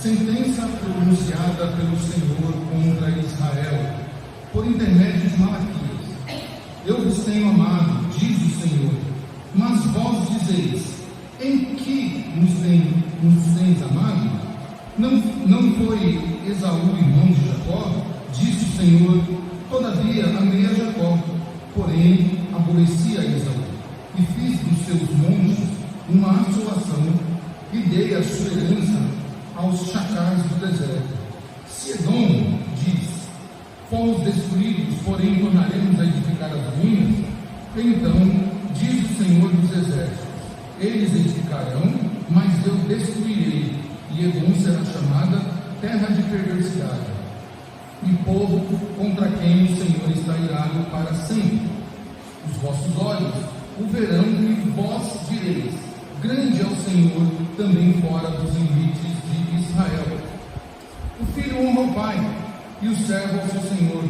Sentença pronunciada pelo Senhor contra Israel, por intermédio de Malaquias. Eu vos tenho amado, diz o Senhor, mas vós dizeis: em que nos tens amado? Não foi Esaú irmão de Jacó? Diz o Senhor: todavia amei a Jacó, porém aborreci a Esaú, e fiz dos seus montes uma assolação, e dei a sua herança aos chacais do deserto. Se Edom diz: fomos destruídos, porém tornaremos a edificar as ruínas, então diz o Senhor dos exércitos: eles edificarão, mas eu destruirei, e Edom será chamada terra de perversidade, e povo contra quem o Senhor está irado para sempre. Os vossos olhos o verão, e vós direis: grande é o Senhor, também fora dos limites de Israel. O filho honra o pai, e o servo ao seu senhor.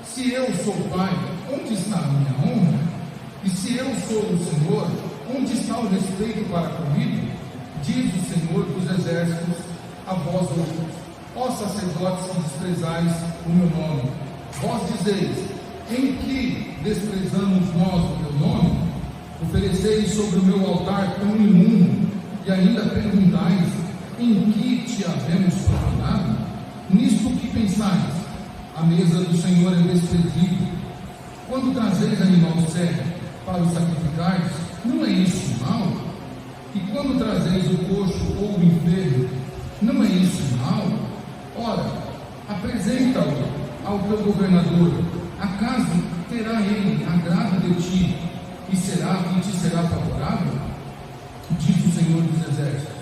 Se eu sou o pai, onde está a minha honra? E se eu sou o Senhor, onde está o respeito para comigo? Diz o Senhor dos exércitos a vós outros, ó sacerdotes que desprezais o meu nome. Vós dizeis: em que desprezamos nós o teu nome? Ofereceis sobre o meu altar pão imundo, e ainda perguntais: em que te havemos profanado? Nisto que pensais: a mesa do Senhor é desprezível. Quando trazeis animal cego para o sacrificares, não é isso mal? E quando trazeis o coxo ou o enfermo, não é isso mal? Ora, apresenta-o ao teu governador. Acaso terá ele agrado de ti, e te será favorável? Diz o Senhor dos exércitos.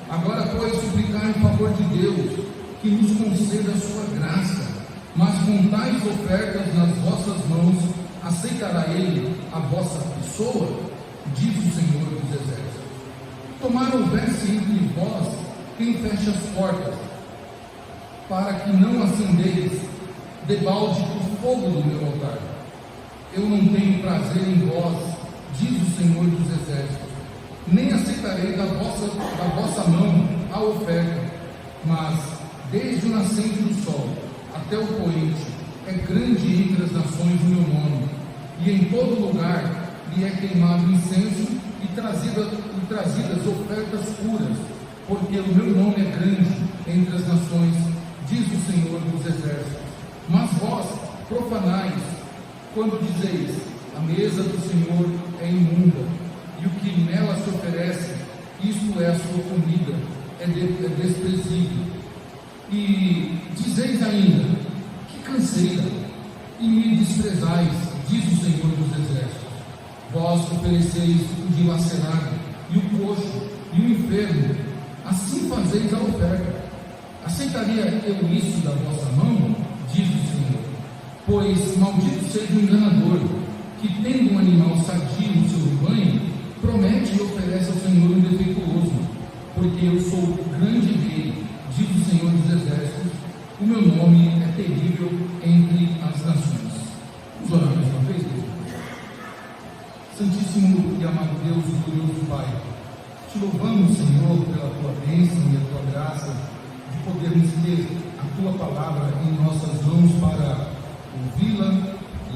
Agora, pois, suplicar em favor de Deus, que nos conceda a sua graça. Mas com tais ofertas nas vossas mãos, aceitará ele a vossa pessoa? Diz o Senhor dos exércitos. Tomara houvesse entre vós quem feche as portas, para que não acendeis debalde o fogo do meu altar. Eu não tenho prazer em vós, diz o Senhor dos exércitos, nem aceitarei da vossa mão a oferta. Mas desde o nascente do sol até o poente é grande entre as nações o meu nome, e em todo lugar lhe é queimado incenso e trazidas ofertas puras, porque o meu nome é grande entre as nações, diz o Senhor dos exércitos. Mas vós profanais, quando dizeis: a mesa do Senhor é imunda, e o que nela se oferece, isto é a sua comida, é desprezível. E dizeis ainda: que canseira, e me desprezais, diz o Senhor dos exércitos. Vós ofereceis o dilacerado, e o coxo, e o enfermo, assim fazeis a oferta. Aceitaria eu isso da vossa mão? Diz o Senhor. Pois maldito seja o enganador, que tendo um animal sadio no seu rebanho, promete e oferece ao Senhor um defeituoso, porque eu sou grande rei, diz o Senhor dos exércitos, o meu nome é terrível entre as nações. Vamos orar mais uma vez, Deus? Santíssimo e amado Deus, glorioso Pai, te louvamos, Senhor, pela tua bênção e a tua graça de podermos ter a tua palavra em nossas mãos para ouvi-la,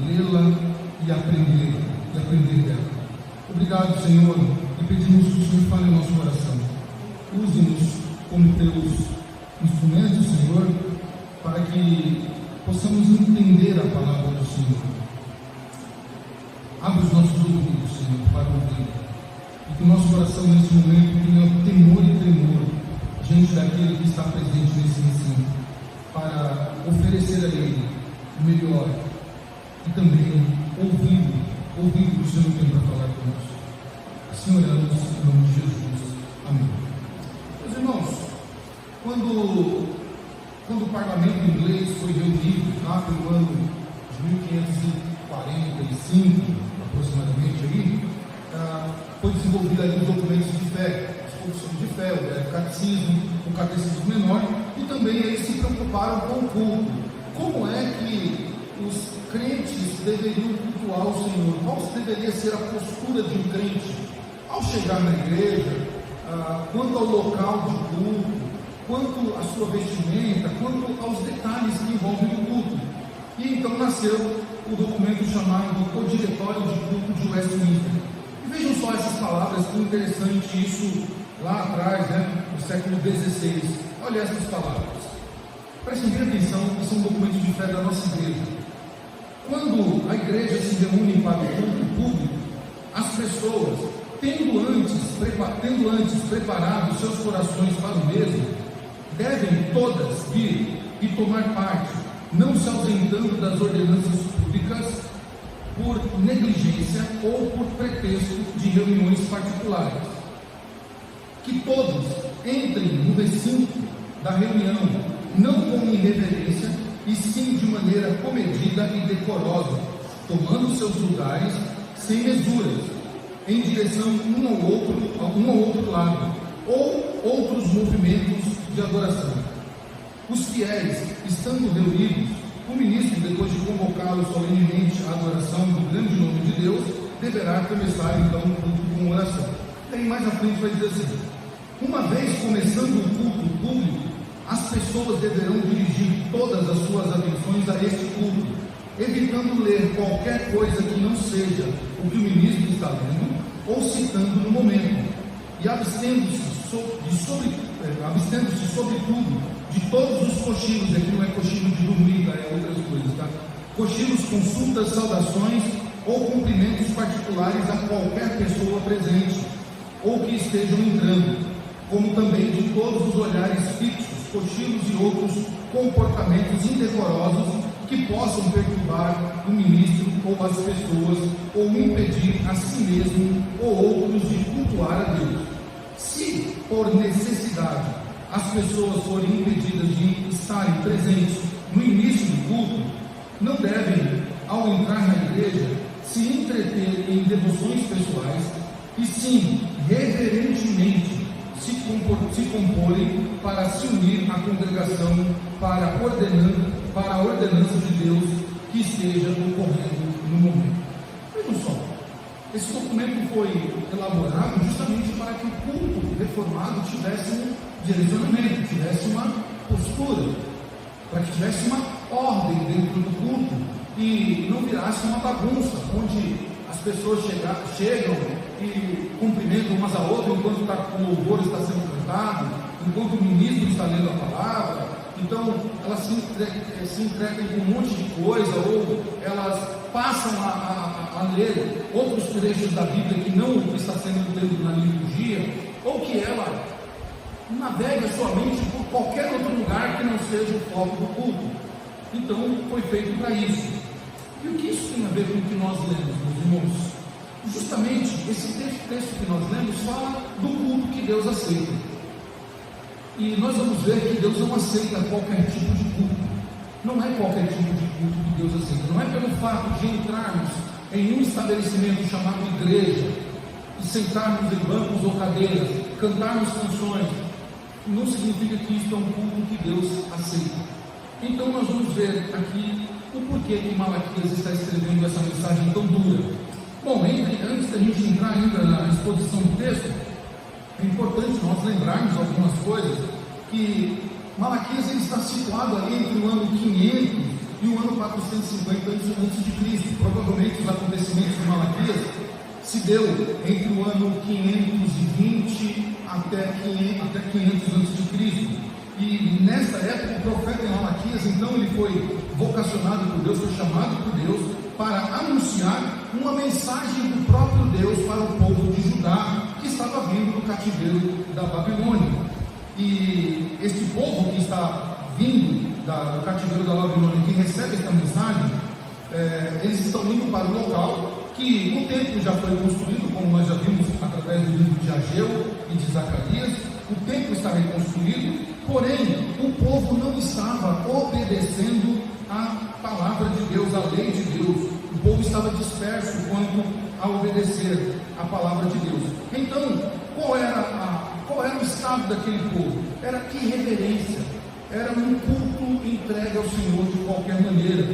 lê-la e aprender dela. Obrigado, Senhor, e pedimos que o Senhor fale em nosso coração. Use-nos como teus instrumentos, Senhor, para que possamos entender a palavra do Senhor. Abre os nossos ouvidos, Senhor, para ouvir, e que o nosso coração nesse momento tenha temor e tremor diante daquele que está presente nesse ensino, para oferecer a Ele o melhor e também ouvir o que o Senhor tem para falar conosco. Assim oramos em nome de Jesus. Amém. Meus irmãos, quando o parlamento inglês foi reunido lá pelo ano de 1545, aproximadamente aí, foi desenvolvido ali os documentos de fé, as confissões de fé, o catecismo, o catecismo menor, e também eles se preocuparam com o culto. Como é que os crentes deveriam cultuar o Senhor? Qual deveria ser a postura de um crente ao chegar na igreja, quanto ao local de culto, quanto à sua vestimenta, quanto aos detalhes que envolvem o culto. E então nasceu o documento chamado O Diretório de Culto de Westminster. E vejam só essas palavras, que interessante isso lá atrás, no século XVI. Olha essas palavras. Prestem bem atenção, que são documentos de fé da nossa igreja. Quando a igreja se reúne para o culto público, as pessoas, tendo antes preparado seus corações para o mesmo, devem todas vir e tomar parte, não se ausentando das ordenanças públicas por negligência ou por pretexto de reuniões particulares. Que todos entrem no recinto da reunião, não com irreverência, e sim de maneira comedida e decorosa, tomando seus lugares sem mesuras, em direção um ao outro lado, ou outros movimentos de adoração. Os fiéis, estando reunidos, o ministro, depois de convocá-los solenemente à adoração do grande nome de Deus, deverá começar então o culto com oração. Aí mais à frente vai dizer assim: uma vez começando o culto público, as pessoas deverão dirigir todas as suas atenções a este culto, evitando ler qualquer coisa que não seja o que o ministro está lendo ou citando no momento, e abstendo-se sobretudo de todos os cochilos. Aqui não é cochilo de dormir, tá? É outras coisas, tá? Cochilos, consultas, saudações ou cumprimentos particulares a qualquer pessoa presente ou que estejam entrando, como também de todos os olhares fixos, cochilos e outros comportamentos indecorosos que possam perturbar o ministro ou as pessoas, ou impedir a si mesmo ou outros de cultuar a Deus. Se, por necessidade, as pessoas forem impedidas de estarem presentes no início do culto, não devem, ao entrar na igreja, se entreter em devoções pessoais, e sim, reverentemente, se comporem para se unir à congregação para a ordenança de Deus que esteja ocorrendo no momento. Vejam só, esse documento foi elaborado justamente para que o culto reformado tivesse um direcionamento, tivesse uma postura, para que tivesse uma ordem dentro do culto e não virasse uma bagunça, onde as pessoas chegam e cumprimentam umas a outra enquanto o louvor está sendo cantado, enquanto o ministro está lendo a palavra. Então elas se entregam com um monte de coisa, ou elas passam a ler outros trechos da Bíblia que não está sendo lido na liturgia, ou que ela navega somente por qualquer outro lugar que não seja o foco do culto. Então foi feito para isso. E o que isso tem a ver com o que nós lemos, meus irmãos? Justamente esse texto que nós lemos fala do culto que Deus aceita. E nós vamos ver que Deus não aceita qualquer tipo de culto. Não é qualquer tipo de culto que Deus aceita. Não é pelo fato de entrarmos em um estabelecimento chamado igreja e sentarmos em bancos ou cadeiras, cantarmos canções. Não significa que isso é um culto que Deus aceita. Então nós vamos ver aqui o porquê que Malaquias está escrevendo essa mensagem tão dura. Bom, antes da gente entrar ainda na exposição do texto, é importante nós lembrarmos algumas coisas, que Malaquias ele está situado ali entre o ano 500 e o ano 450 a.C. Provavelmente os acontecimentos de Malaquias se deu entre o ano 520 até 500 a.C. E nesta época o profeta Malaquias, então, ele foi vocacionado por Deus, foi chamado por Deus para anunciar uma mensagem do próprio Deus para o povo de Judá, que estava vindo do cativeiro da Babilônia. E este povo que está vindo do cativeiro da Babilônia, que recebe esta mensagem, eles estão indo para o local que o templo já foi construído, como nós já vimos através do livro de Ageu e de Zacarias. O templo está reconstruído, porém o povo não estava obedecendo a palavra de Deus, a lei de Deus. O povo estava disperso quanto a obedecer a palavra de Deus. Então, qual era o estado daquele povo? Era irreverência, era um culto entregue ao Senhor de qualquer maneira.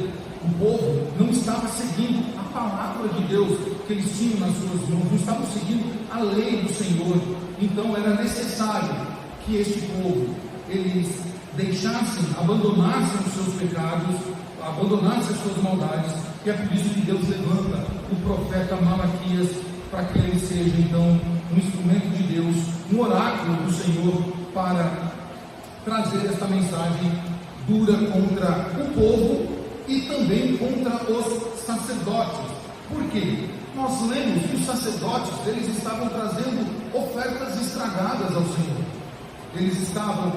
O povo não estava seguindo a palavra de Deus que eles tinham nas suas mãos, não estavam seguindo a lei do Senhor. Então era necessário que este povo eles deixassem, abandonassem os seus pecados, abandonassem as suas maldades, e é por isso que Deus levanta o profeta Malaquias, para que ele seja então um instrumento de Deus, um oráculo do Senhor, para trazer esta mensagem dura contra o povo e também contra os sacerdotes. Por quê? Nós lemos que os sacerdotes, eles estavam trazendo ofertas estragadas ao Senhor. Eles estavam,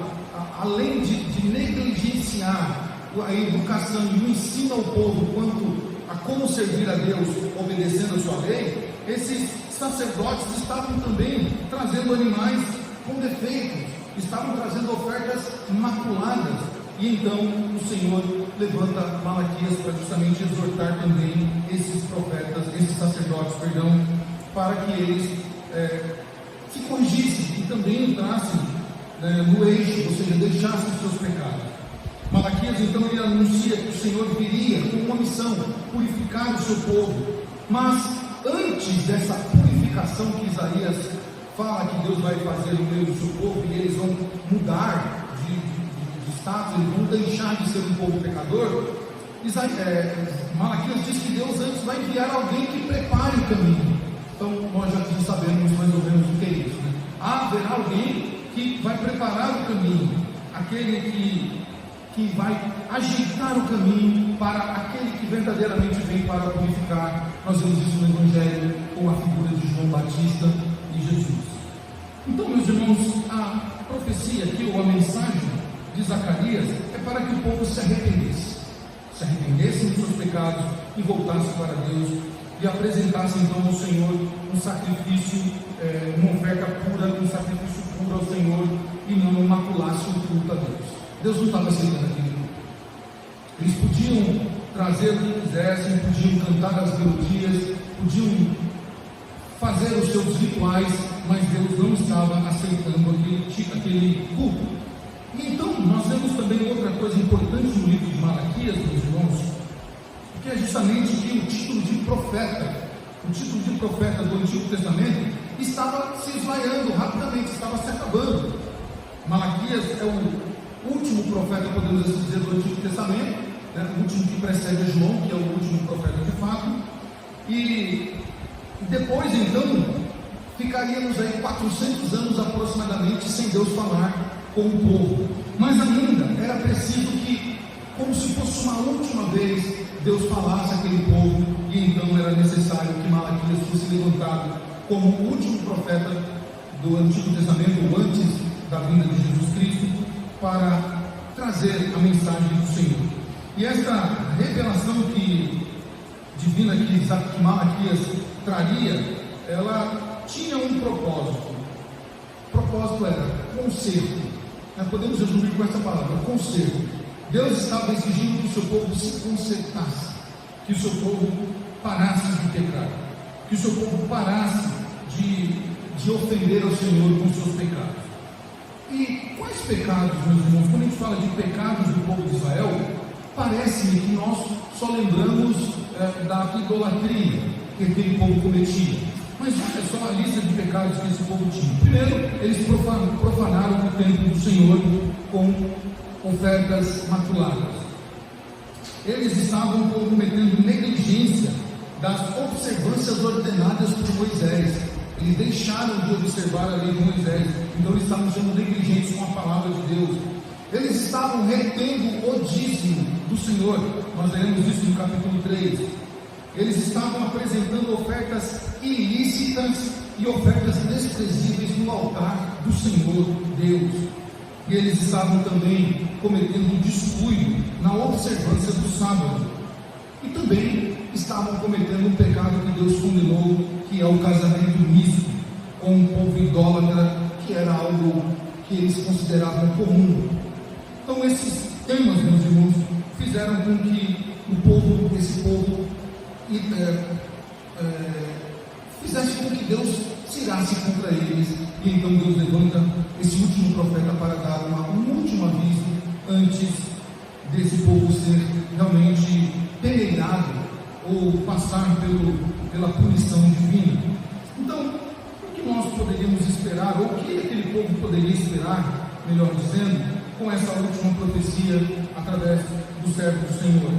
além de negligenciar a educação e o ensino ao povo quanto a como servir a Deus, obedecendo a sua lei, esses sacerdotes estavam também trazendo animais com defeitos, estavam trazendo ofertas maculadas. E então o Senhor levanta Malaquias para justamente exortar também esses profetas, esses sacerdotes, para que eles se corrigissem e também entrassem no eixo, ou seja, deixassem os seus pecados. Malaquias então ele anuncia que o Senhor viria com uma missão, purificar o seu povo. Mas antes dessa purificação que Isaías fala que Deus vai fazer no meio do seu povo, e eles vão mudar de status, eles vão deixar de ser um povo pecador, Malaquias diz que Deus antes vai enviar alguém que prepare o caminho. Então nós já sabemos mais ou menos o que é isso, né? Haverá alguém que vai preparar o caminho, aquele que vai ajeitar o caminho para aquele que verdadeiramente vem para purificar. Nós vemos isso no Evangelho com a figura de João Batista e Jesus. Então, meus irmãos, a profecia aqui, ou a mensagem de Zacarias, é para que o povo se arrependesse dos seus pecados e voltasse para Deus e apresentasse então ao Senhor um sacrifício, uma oferta pura, um sacrifício puro ao Senhor, e não maculasse o culto a Deus. Deus não estava aceitando aquilo. Eles podiam trazer o que quisessem, podiam cantar as melodias, podiam fazer os seus rituais, mas Deus não estava aceitando aquele culto. E então nós vemos também outra coisa importante no livro de Malaquias, meus irmãos, que é justamente que o título de profeta do Antigo Testamento estava se esvaiando rapidamente, estava se acabando. Malaquias é o último profeta, podemos dizer, do Antigo Testamento, o último que precede João, que é o último profeta de fato, e depois então ficaríamos aí 400 anos aproximadamente sem Deus falar com o povo. Mas ainda era preciso que, como se fosse uma última vez, Deus falasse àquele povo, e então era necessário que Malaquias fosse levantado como o último profeta do Antigo Testamento, ou antes da vinda de Jesus Cristo, para trazer a mensagem do Senhor. E esta revelação divina que Malaquias traria, ela tinha um propósito. O propósito era conserto. Nós podemos resumir com essa palavra, conserto. Deus estava exigindo que o seu povo se consertasse, que o seu povo parasse de pecar, que o seu povo parasse de ofender ao Senhor com seus pecados. E quais pecados, meus irmãos? Quando a gente fala de pecados do povo de Israel, parece-me que nós só lembramos da idolatria que aquele povo cometia. Mas olha só a lista de pecados que esse povo tinha. Primeiro, eles profanaram o templo do Senhor com ofertas maculadas. Eles estavam cometendo negligência das observâncias ordenadas por Moisés. Eles deixaram de observar a lei de Moisés, então eles estavam sendo negligentes com a palavra de Deus. Eles estavam retendo o dízimo do Senhor. Nós veremos isso no capítulo 3. Eles estavam apresentando ofertas ilícitas e ofertas desprezíveis no altar do Senhor Deus. E eles estavam também cometendo um descuido na observância do sábado. E também estavam cometendo um pecado que Deus condenou, que é o casamento misto com um povo idólatra, que era algo que eles consideravam comum. Então esses temas, meus irmãos, fizeram com que esse povo fizesse com que Deus se irasse contra eles. E então Deus levanta esse último profeta para dar um último aviso antes desse povo ser realmente peneirado ou passar pela punição divina. Então, o que nós poderíamos esperar, ou o que aquele povo poderia esperar melhor dizendo, com essa última profecia através do servo do Senhor,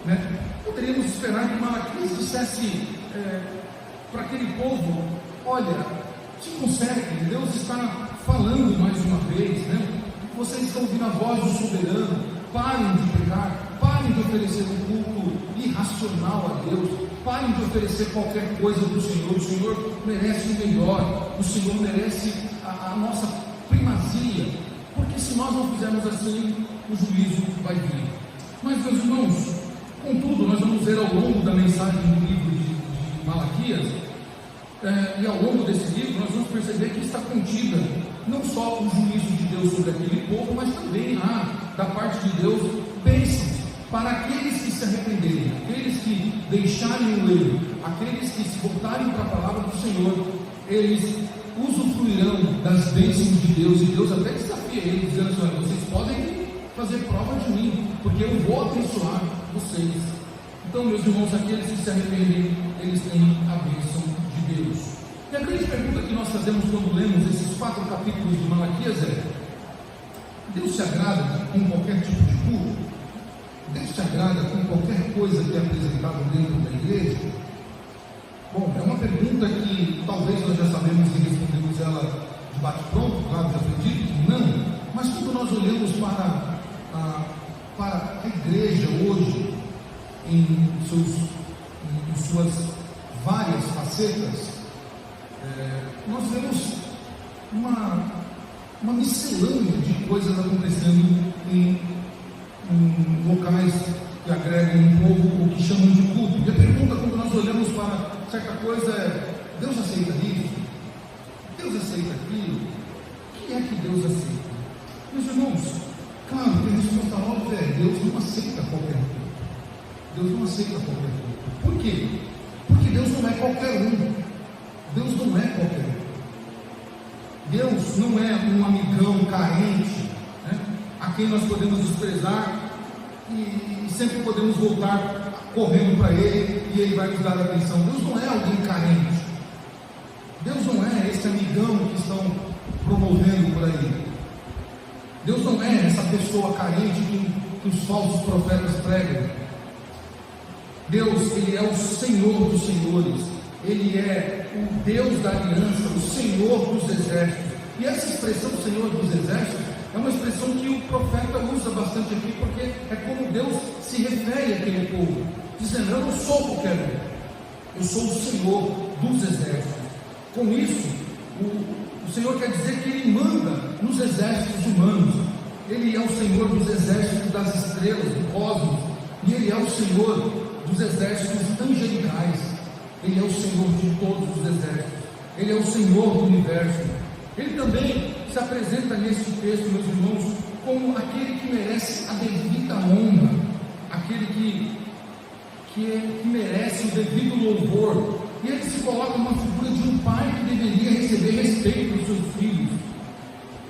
né? Poderíamos esperar que Malaquias dissesse para aquele povo: olha, se consegue, Deus está falando mais uma vez, né? Vocês estão ouvindo a voz do soberano, parem de pecar, parem de oferecer um culto irracional a Deus, parem de oferecer qualquer coisa para o Senhor merece o melhor, o Senhor merece a nossa primazia, porque se nós não fizermos assim, o juízo vai vir. Mas, meus irmãos, contudo, nós vamos ver ao longo da mensagem do livro de Malaquias, e ao longo desse livro, nós vamos perceber que está contida não só o juízo de Deus sobre aquele povo, mas também há, da parte de Deus, bênçãos para aqueles que se arrependerem, aqueles que deixarem o erro, aqueles que se voltarem para a palavra do Senhor. Eles usufruirão das bênçãos de Deus, e Deus até desafia eles, dizendo assim: olha, vocês podem fazer prova de mim, porque eu vou abençoar vocês. Então, meus irmãos, aqueles que se arrependem, eles têm a bênção de Deus. E a grande pergunta que nós fazemos quando lemos esses 4 capítulos de Malaquias é: Deus se agrada com qualquer tipo de culto? Deus se agrada com qualquer coisa que é apresentada dentro da igreja? Bom, é uma pergunta que talvez nós já sabemos e respondemos ela de bate-pronto, claro, já foi dito que não, mas quando nós olhamos para a igreja hoje, em suas várias facetas, nós vemos uma miscelânea de coisas acontecendo em locais que agregam um povo, o que chamam de culto. E a pergunta, quando nós olhamos para certa coisa, é: Deus aceita isso? Deus aceita aquilo? O que é que Deus aceita? Meus irmãos, claro que a resposta óbvia é: Deus não aceita qualquer culto. Deus não aceita qualquer culto. Por quê? Porque Deus não é qualquer um. Deus não é qualquer um. Deus não é um amigão carente, né, a quem nós podemos desprezar e sempre podemos voltar correndo para Ele e Ele vai nos dar atenção. Deus não é alguém carente. Deus não é esse amigão que estão promovendo por aí. Deus não é essa pessoa carente que os falsos profetas pregam. Deus, Ele é o Senhor dos senhores. Ele é o Deus da aliança, o Senhor dos exércitos. E essa expressão Senhor dos exércitos é uma expressão que o profeta usa bastante aqui, porque é como Deus se refere àquele povo, dizendo: eu não sou qualquer um, eu sou o Senhor dos exércitos. Com isso, o Senhor quer dizer que Ele manda nos exércitos humanos. Ele é o Senhor dos exércitos das estrelas, do cosmos, e Ele é o Senhor dos exércitos angelicais. Ele é o Senhor de todos os exércitos. Ele é o Senhor do universo. Ele também se apresenta nesse texto, meus irmãos, como aquele que merece a devida honra, aquele que merece o devido louvor. E ele se coloca numa figura de um pai que deveria receber respeito dos seus filhos,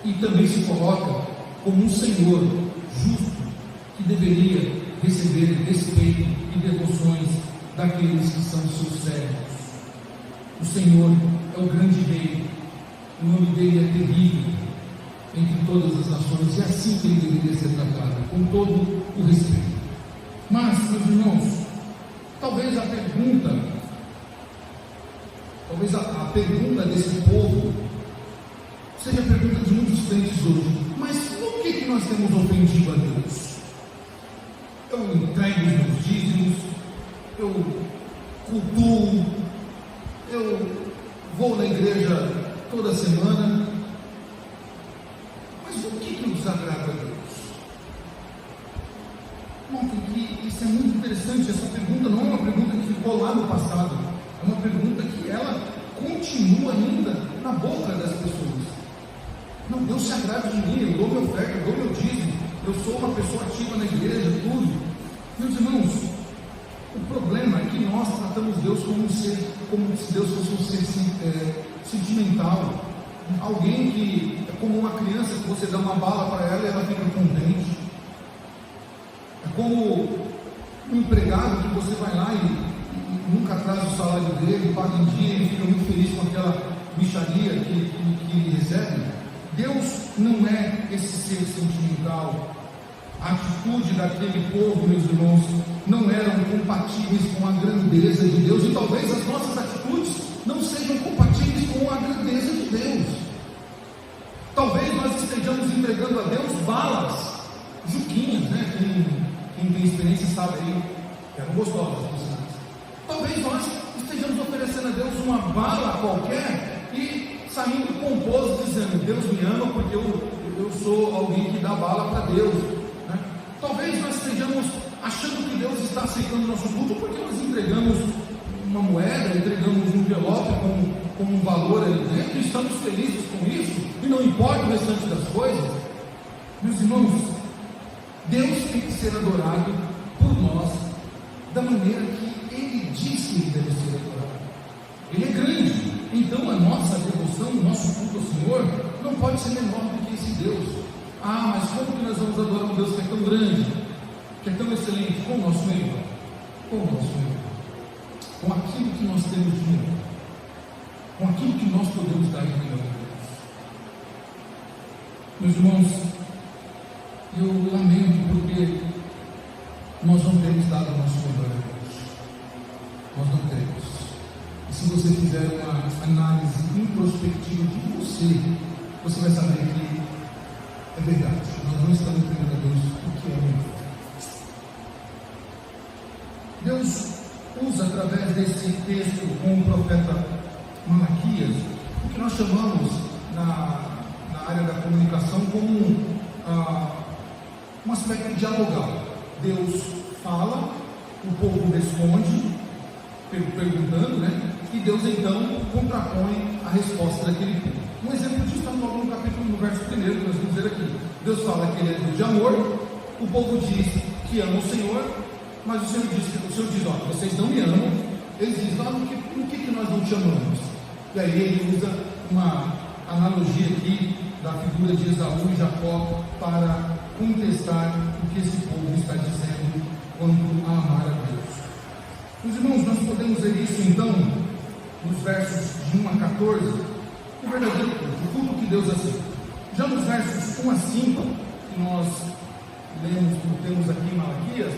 e também se coloca como um Senhor justo que deveria receber respeito e devoções daqueles que são seus servos. O Senhor é o grande rei, o nome dele é terrível entre todas as nações, e é assim que ele deveria ser tratado, com todo o respeito. Mas, meus irmãos, talvez a pergunta desse povo seja a pergunta de muitos crentes hoje: mas por que nós temos ofendido a Deus? Eu entrego os meus dízimos, eu cultuo, eu vou na igreja toda semana, mas o que nos agrada a Deus? Notem que isso é muito interessante. Essa pergunta não é uma pergunta que ficou lá no passado, é uma pergunta que ela continua ainda na boca das pessoas. Não, Deus se agrada de mim, eu dou minha oferta, eu dou meu dízimo, eu sou uma pessoa ativa na igreja, tudo. Meus irmãos, o problema é que nós tratamos Deus como se Deus fosse um ser sentimental, alguém que é como uma criança que você dá uma bala para ela e ela fica contente. É como um empregado que você vai lá e nunca traz o salário dele, paga em dia, ele fica muito feliz com aquela mixaria que ele recebe. Deus não é esse ser sentimental. A atitude daquele povo, meus irmãos, não eram compatíveis com a grandeza de Deus, e talvez as nossas atitudes não sejam compatíveis com a grandeza de Deus. Talvez nós estejamos entregando a Deus balas, juquinhas, né? Quem tem experiência sabe aí, eram gostosas. Talvez nós estejamos oferecendo a Deus uma bala qualquer e saindo pomposo dizendo: Deus me ama porque eu sou alguém que dá bala para Deus, né? Talvez nós estejamos achando que Deus está aceitando o nosso culto porque nós entregamos uma moeda, entregamos um envelope com um valor ali dentro, e estamos felizes com isso, e não importa o restante das coisas. Meus irmãos, Deus tem que ser adorado por nós da maneira que Ele diz que Ele deve ser adorado. Ele é grande, então a nossa devoção, o nosso culto ao Senhor não pode ser menor do que esse Deus. Ah, mas como que nós vamos adorar um Deus que é tão grande, que é tão excelente? Com o nosso melhor, com o nosso melhor, com aquilo que nós temos de melhor, com aquilo que nós podemos dar de melhor a Deus. Meus irmãos, eu lamento porque nós não temos dado o nosso melhor a Deus. Nós não temos. E se você fizer uma análise introspectiva de você, você vai saber que é verdade. Nós não estamos entregando a Deus o que é melhor. Deus usa através desse texto com o profeta Malaquias o que nós chamamos na área da comunicação como um aspecto dialogal. Deus fala, o povo responde, perguntando, né? E Deus então contrapõe a resposta daquele povo. Um exemplo disso está logo no capítulo, no verso 1, que nós vamos ver aqui. Deus fala que Ele é Deus de amor, o povo diz que ama o Senhor, mas o Senhor diz: ó, vocês não me amam. Eles dizem: por que nós não te amamos? E aí ele usa uma analogia aqui da figura de Esaú e Jacó para contestar o que esse povo está dizendo quanto a amar a Deus. Meus irmãos, nós podemos ver isso então nos versos de 1 a 14, o verdadeiro culto, o culto que Deus aceita. Já nos versos 1 a 5, que nós temos aqui em Malaquias,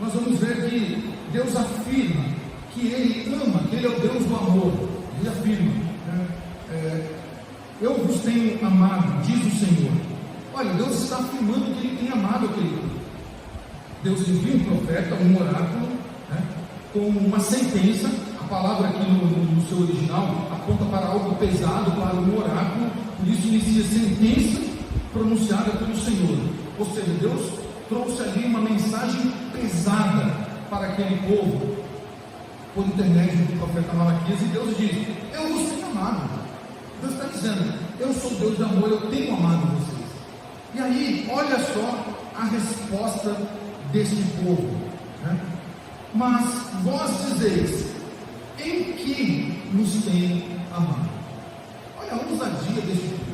nós vamos ver que Deus afirma que Ele ama, que Ele é o Deus do amor. Ele afirma, né? Eu vos tenho amado, diz o Senhor. Olha, Deus está afirmando que Ele tem amado aquele povo. Deus envia um profeta, um oráculo, né, com uma sentença. A palavra aqui no seu original aponta para algo pesado, para um oráculo, por isso inicia sentença pronunciada pelo Senhor. Ou seja, Deus trouxe ali uma mensagem pesada para aquele povo, por intermédio do profeta Malaquias, e Deus diz: eu vos tenho amado. Deus está dizendo: eu sou Deus de amor, eu tenho amado vocês. E aí, olha só a resposta deste povo, né? Mas vós dizeis: em que nos tem amado? Olha a ousadia deste povo.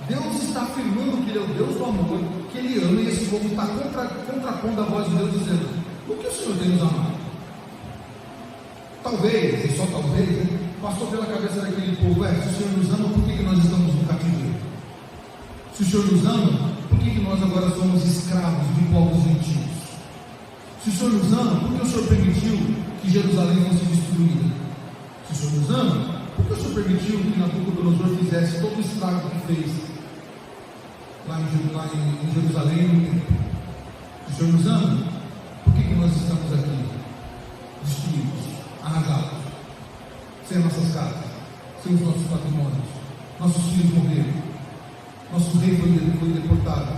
Deus está afirmando que Ele é o Deus do amor, que Ele ama, e esse povo está contrapondo a voz de Deus, dizendo: o que o Senhor tem nos amado? Talvez, e só talvez, né, passou pela cabeça daquele povo: se o Senhor nos ama, por que nós estamos no cativeiro? Se o Senhor nos ama, por que nós agora somos escravos de povos gentios? Se o Senhor nos ama, por que o Senhor permitiu que Jerusalém fosse destruída? Se o Senhor nos ama, por que o Senhor permitiu que Nabucodonosor fizesse todo o estrago que fez lá em Jerusalém no templo? Se o Senhor nos ama, por que nós estamos aqui destruídos, arrasados, sem nossas casas, sem os nossos patrimônios? Nossos filhos morreram, nosso rei foi deportado,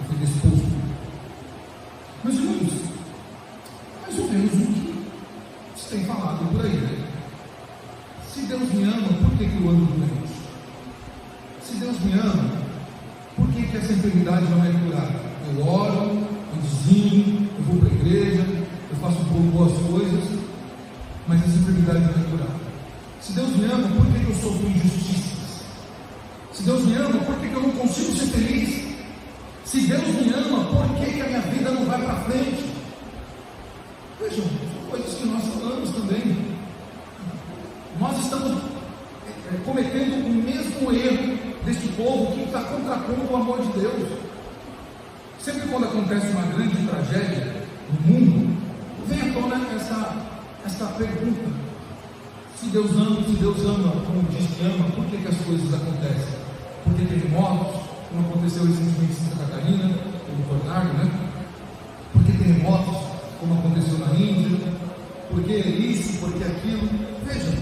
foi disposto. Meus irmãos, mais ou menos o que se tem falado por aí, né? Se Deus me ama, por que eu ando doente? Se Deus me ama, por que essa enfermidade não é curada? Eu oro, eu dizimo, eu vou para a igreja, eu faço boas coisas, mas essa enfermidade não é curada. Se Deus me ama, por que eu sofro injustiças? Se Deus me ama, por que eu não consigo ser feliz? Se Deus me ama, por que a minha vida não vai para frente? Vejam, são coisas que nós falamos também. Nós estamos cometendo o mesmo erro deste povo que está contrapondo o amor de Deus. Sempre quando acontece uma grande tragédia no mundo, vem à tona essa pergunta: se Deus ama, como diz que ama, por que as coisas acontecem? Por que terremotos, como aconteceu recentemente em Santa Catarina, no tornado, né? Por que terremotos, como aconteceu na Índia? Por que isso, por que aquilo? Vejam,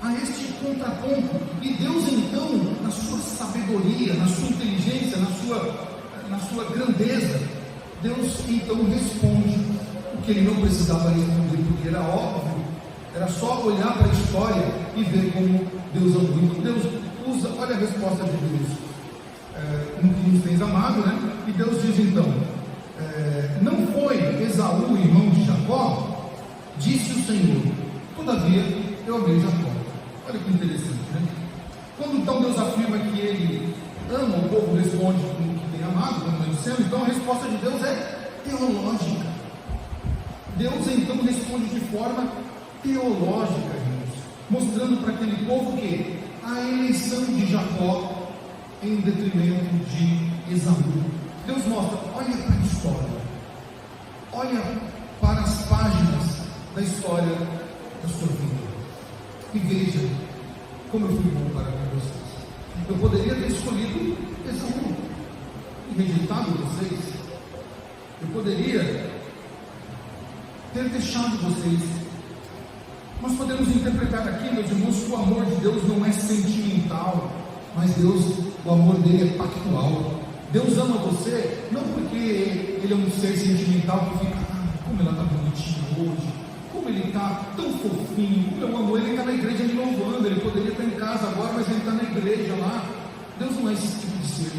há este contraponto, e Deus então, na sua sabedoria, na sua inteligência, na sua grandeza, Deus então responde o que ele não precisava responder, porque era óbvio, era só olhar para a história e ver como Deus amou. Então Deus usa, olha a resposta de Deus, um que nos fez amado, né? E Deus diz então, não foi Esaú, irmão de Jacó? Disse o Senhor, todavia eu amei Jacó. Olha que interessante, né? Quando então Deus afirma que ele ama, o povo responde com o que tem amado, como nós dissemos. Então a resposta de Deus é teológica. Deus então responde de forma teológica, irmãos, mostrando para aquele povo que a eleição de Jacó em detrimento de Esaú. Deus mostra, olha para a história, olha para as páginas da história da sua vida e veja como eu fui bom para com vocês. Eu poderia ter escolhido Esaú e rejeitado vocês. Eu poderia ter deixado vocês. Nós podemos interpretar aqui, meus irmãos, que o amor de Deus não é sentimental, mas o amor dele é pactual. Deus ama você não porque ele é um ser sentimental que fica, como ela está bonitinha hoje, como ele está tão fofinho, como eu amo ele, está na igreja me louvando, ele poderia estar em casa agora, mas ele está na igreja lá. Deus não é esse tipo de ser.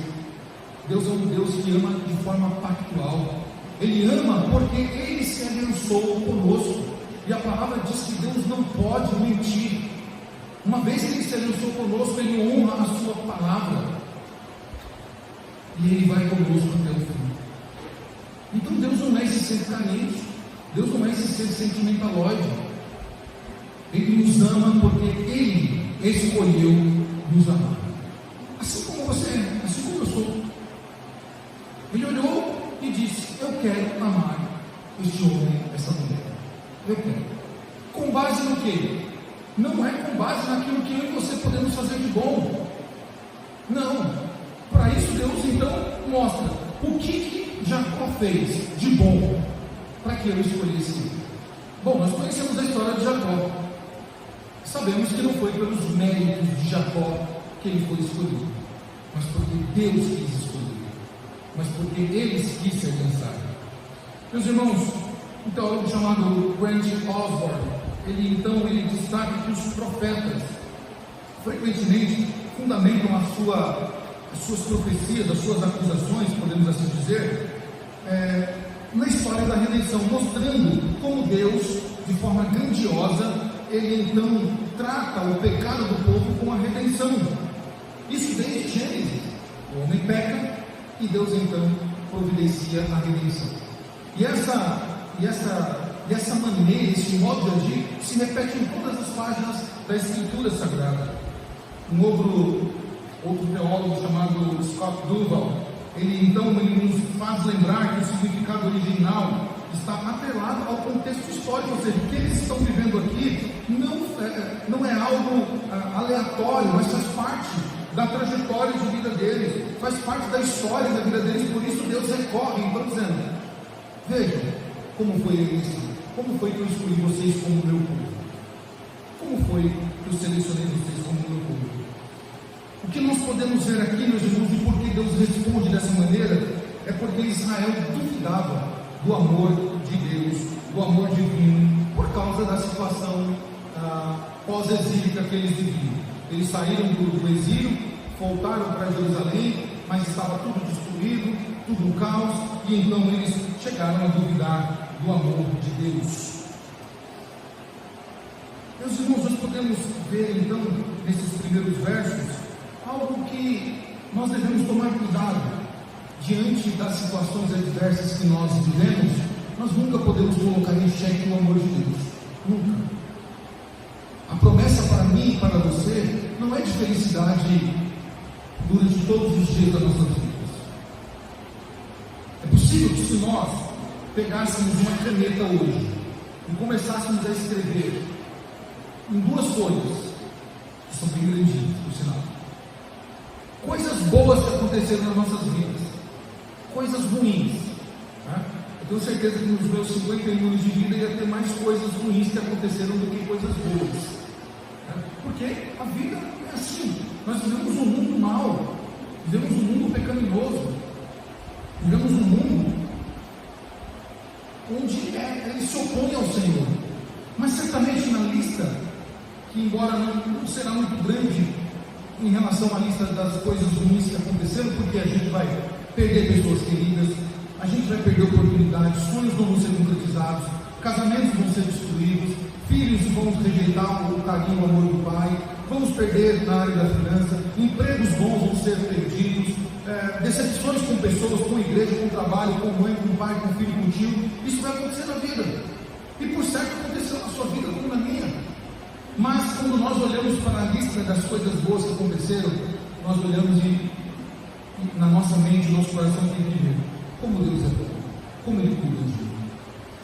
Deus é um Deus que ama de forma pactual. Ele ama porque ele se aliançou conosco, e a palavra diz que Deus não pode mentir. Uma vez que ele se aliançou conosco, ele honra a sua palavra, e ele vai conosco até o fim. Então Deus não é esse ser carente, Deus não é esse ser sentimentaloide. Ele nos ama porque ele escolheu nos amar, assim como você é, assim como eu sou. Ele olhou e disse, eu quero amar este homem, essa mulher, eu quero. Com base no quê? Não é com base naquilo que eu e você podemos fazer de bom, não. Para isso Deus então mostra o que Jacó fez de bom para que eu escolhesse. Bom, nós conhecemos a história de Jacó, sabemos que não foi pelos méritos de Jacó que ele foi escolhido, mas porque Deus quis escolher, mas porque ele quis se aliançar. Meus irmãos, um teólogo chamado Grant Osborne, ele destaca que os profetas frequentemente fundamentam as suas profecias, as suas acusações, podemos assim dizer, na história da redenção, mostrando como Deus, de forma grandiosa, ele então trata o pecado do povo com a redenção. Isso desde Gênesis. O homem peca e Deus então providencia a redenção. E essa maneira, esse modo de agir, se repete em todas as páginas da Escritura Sagrada. Um outro teólogo chamado Scott Duval, ele nos faz lembrar que o significado original está atrelado ao contexto histórico, ou seja, o que eles estão vivendo aqui não é algo aleatório, mas faz parte da trajetória de vida deles, faz parte da história da vida deles. Por isso Deus recorre, então dizendo, vejam como foi a eleição, como foi que eu escolhi vocês como meu povo, como foi que eu selecionei vocês como meu povo. O que nós podemos ver aqui, meus irmãos, e por que Deus responde dessa maneira, é porque Israel duvidava do amor de Deus, do amor divino, por causa da situação pós-exílica que eles viviam. Eles saíram do exílio, voltaram para Jerusalém, mas estava tudo destruído, tudo um caos, e então eles chegaram a duvidar do amor de Deus. Meus irmãos, nós podemos ver então, nesses primeiros versos, algo que nós devemos tomar cuidado diante das situações adversas que nós vivemos. Nós nunca podemos colocar em xeque o amor de Deus, nunca. A promessa para mim e para você não é de felicidade durante todos os dias das nossas vidas. É possível que, se nós pegássemos uma caneta hoje e começássemos a escrever em 2 folhas, que são bem grandinhas, por sinal, coisas boas que aconteceram nas nossas vidas, coisas ruins, né? Eu tenho certeza que nos meus 51 anos de vida ia ter mais coisas ruins que aconteceram do que coisas boas, né? Porque a vida é assim. Nós vivemos um mundo mau, vivemos um mundo pecaminoso, vivemos um mundo onde ele se opõe ao Senhor. Mas certamente na lista, que embora não será muito grande em relação à lista das coisas ruins que aconteceram, porque a gente vai perder pessoas queridas, a gente vai perder oportunidades, sonhos não vão ser concretizados, casamentos vão ser destruídos, filhos vão rejeitar o carinho, o amor do pai, vamos perder na área da finança, empregos bons vão ser perdidos, decepções com pessoas, com igreja, com trabalho, com mãe, com pai, com filho, com tio. Isso vai acontecer na vida, e por certo aconteceu na sua vida como na minha. Mas quando nós olhamos para a lista das coisas boas que aconteceram, nós olhamos e na nossa mente, nosso coração tem que ver como Deus é bom, como Ele cuida de nós.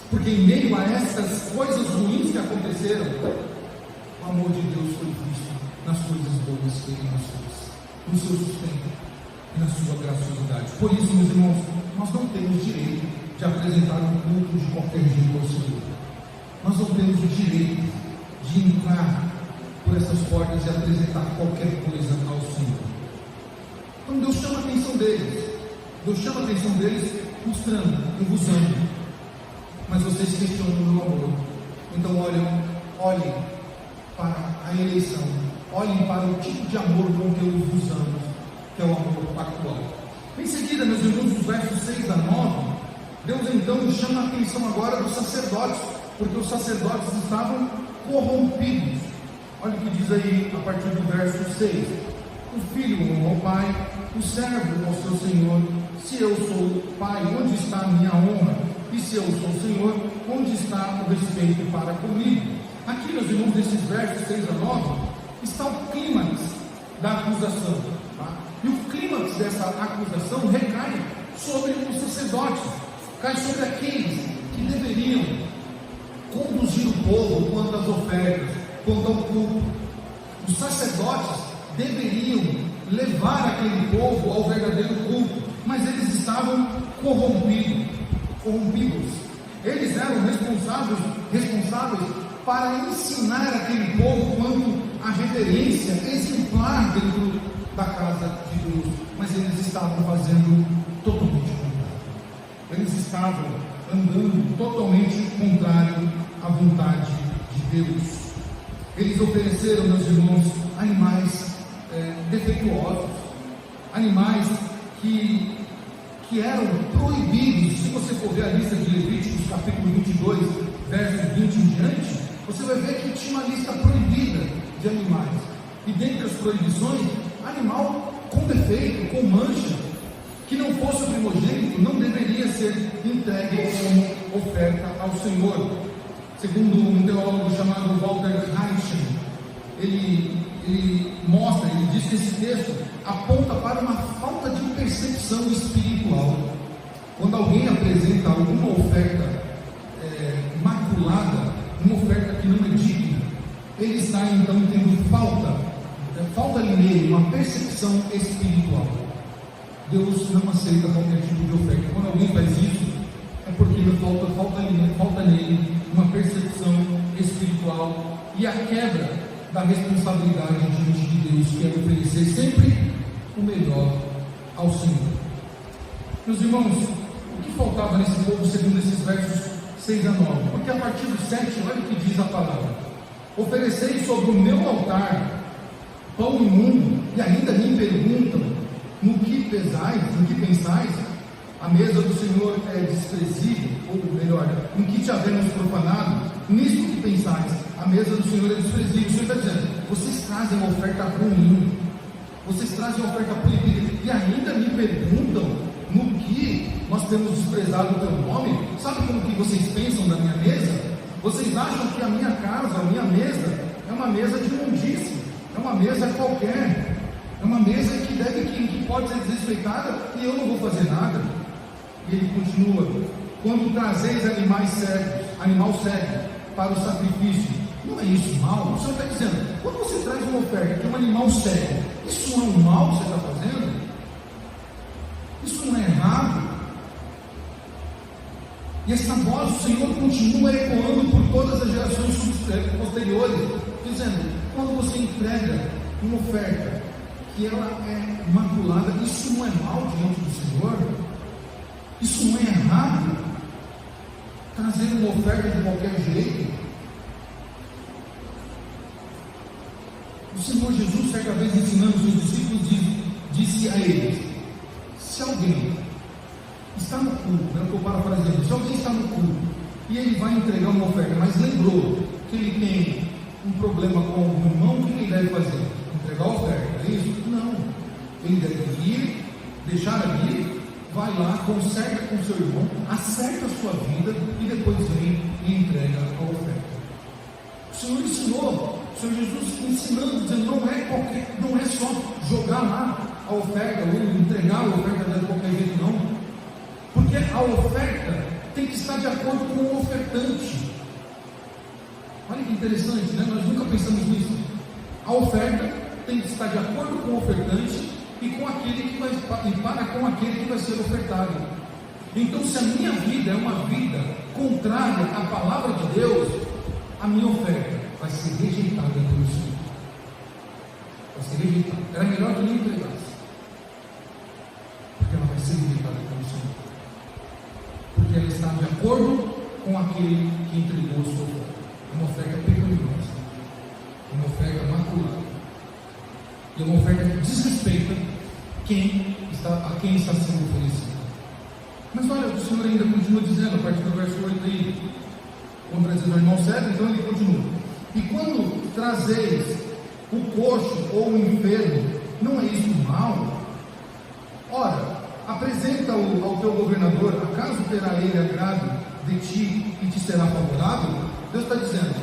Porque em meio a essas coisas ruins que aconteceram, o amor de Deus foi visto nas coisas boas que Ele nos fez, no seu sustento e na sua graciosidade. Por isso, meus irmãos, nós não temos direito de apresentar um culto de qualquer jeito ao Senhor. Nós não temos o direito de entrar por essas portas e apresentar qualquer coisa ao Senhor. Então Deus chama a atenção deles. Deus chama a atenção deles mostrando, usando. Mas vocês questionam o meu amor. Então olhem para a eleição. Olhem para o tipo de amor com que eu vos amo, que é o amor pactual. Em seguida, meus irmãos, dos versos 6 a 9, Deus então chama a atenção agora dos sacerdotes, porque os sacerdotes estavam corrompidos. Olha o que diz aí a partir do verso 6: o filho honra ao pai, o servo ao seu senhor. Se eu sou pai, onde está a minha honra? E se eu sou senhor, onde está o respeito para comigo? Aqui, meus irmãos, nesses versos 6 a 9, está o clímax da acusação, tá? E o clímax dessa acusação recai sobre os sacerdotes, cai sobre aqueles que deveriam conduzir o povo quanto às ofertas, quanto ao culto. Os sacerdotes deveriam levar aquele povo ao verdadeiro culto, mas eles estavam corrompidos. Eles eram responsáveis para ensinar aquele povo quanto à reverência exemplar dentro da casa de Deus, mas eles estavam fazendo totalmente o contrário. Eles estavam andando totalmente contrário à vontade de Deus. Eles ofereceram, meus irmãos, animais defeituosos, animais que eram proibidos. Se você for ver a lista de Levíticos, capítulo 22, versos 20 em diante, você vai ver que tinha uma lista proibida de animais. E dentre as proibições, animal com defeito, com mancha, que não fosse o primogênito, não deveria ser entregue como oferta ao Senhor. Segundo um teólogo chamado Walter Reichen, ele diz que esse texto aponta para uma falta de percepção espiritual. Quando alguém apresenta alguma oferta maculada, uma oferta que não é digna, ele está então tendo falta ali nele, uma percepção espiritual. Deus não aceita qualquer tipo de oferta. Quando alguém faz isso, é porque falta nele uma percepção espiritual e a quebra da responsabilidade diante de Deus, que é oferecer sempre o melhor ao Senhor. Meus irmãos, o que faltava nesse povo segundo esses versos 6 a 9? Porque a partir do 7, olha o que diz a palavra: oferecei sobre o meu altar pão imundo, e ainda me perguntam: no que pensais? A mesa do Senhor é desprezível, ou melhor, em que te havemos profanado? Nisso que pensais, a mesa do Senhor é desprezível. O Senhor está dizendo: vocês trazem uma oferta ruim, vocês trazem uma oferta proibida, e ainda me perguntam no que nós temos desprezado o teu nome. Sabe como que vocês pensam da minha mesa? Vocês acham que a minha casa, a minha mesa, é uma mesa de imundície, é uma mesa qualquer, É uma mesa que pode ser desrespeitada e eu não vou fazer nada. E ele continua: quando trazeis animal cego para o sacrifício, não é isso mal? O Senhor está dizendo, quando você traz uma oferta que é um animal cego, isso não é um mal que você está fazendo? Isso não é errado? E essa voz do Senhor continua ecoando por todas as gerações posteriores, dizendo: quando você entrega uma oferta que ela é imaculada, isso não é mal diante do Senhor? Isso não é errado? Trazer uma oferta de qualquer jeito? O Senhor Jesus, certa vez ensinando os seus discípulos, disse a eles: se alguém está no culto, eu estou parafraseando, se alguém está no culto e ele vai entregar uma oferta, mas lembrou que ele tem um problema com o irmão, o que ele deve fazer? Entregar a oferta, é isso? Não. Ele deve ir, deixar ali, vai lá, conserta com seu irmão, acerta a sua vida e depois vem e entrega a oferta. O Senhor ensinou, o Senhor Jesus ensinando, dizendo: não é só jogar lá a oferta, ou entregar a oferta de qualquer jeito, não. Porque a oferta tem que estar de acordo com o ofertante. Olha que interessante, né? Nós nunca pensamos nisso. A oferta tem que estar de acordo com o ofertante e com aquele que vai, e para com aquele que vai ser ofertado. Então, se a minha vida é uma vida contrária à palavra de Deus, a minha oferta vai ser rejeitada pelo Senhor. Vai ser rejeitada. Era melhor que nem entregasse, porque ela vai ser rejeitada pelo Senhor, porque ela está de acordo com aquele que entregou a sua oferta. Uma oferta pecaminosa, uma oferta maculada, e uma oferta que desrespeita a quem está sendo oferecido. Mas olha, o Senhor ainda continua dizendo, a partir do verso 8 aí, quando trazes o irmão cego, então ele continua: e quando trazeis o coxo ou o enfermo, não é isso mal? Ora, apresenta-o ao teu governador, acaso terá ele agrado de ti e te será favorável? Deus está dizendo: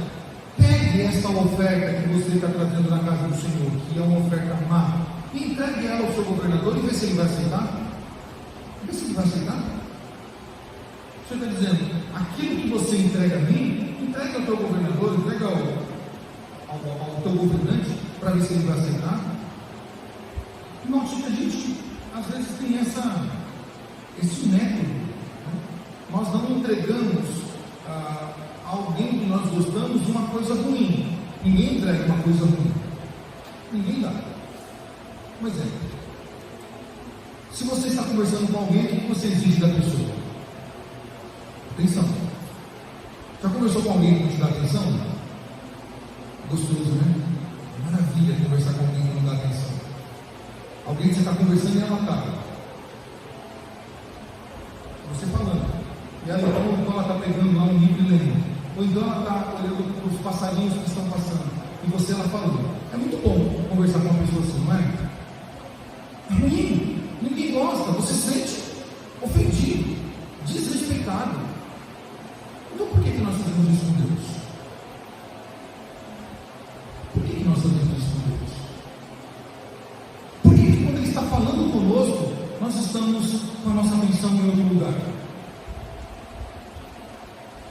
pegue esta oferta que você está trazendo na casa do Senhor, que é uma oferta má, e entregue ela ao seu governador e vê se ele vai aceitar. Vê se ele vai aceitar. O Senhor está dizendo: aquilo que você entrega a mim, entregue ao teu governador, entregue ao teu governante, para ver se ele vai aceitar. Note que a gente às vezes tem esse método. Nós não entregamos a alguém que nós gostamos uma coisa ruim. Ninguém entrega uma coisa ruim. Ninguém dá. Um exemplo: se você está conversando com alguém, o que você exige da pessoa? Atenção. Já conversou com alguém que te dá atenção? Gostoso, né? Maravilha conversar com alguém que não dá atenção. Alguém que você está conversando e ela está. Você falando. E ela está pegando lá um livro e lendo. Ou então ela está olhando para os passarinhos que estão passando. E você ela falando. É muito bom conversar com uma pessoa assim, não é? É ruim. Ninguém gosta. Você se sente ofendido, desrespeitado. Então por que nós fazemos isso com Deus? Por que nós fazemos isso com Deus? Por que quando Ele está falando conosco, nós estamos com a nossa atenção em outro lugar?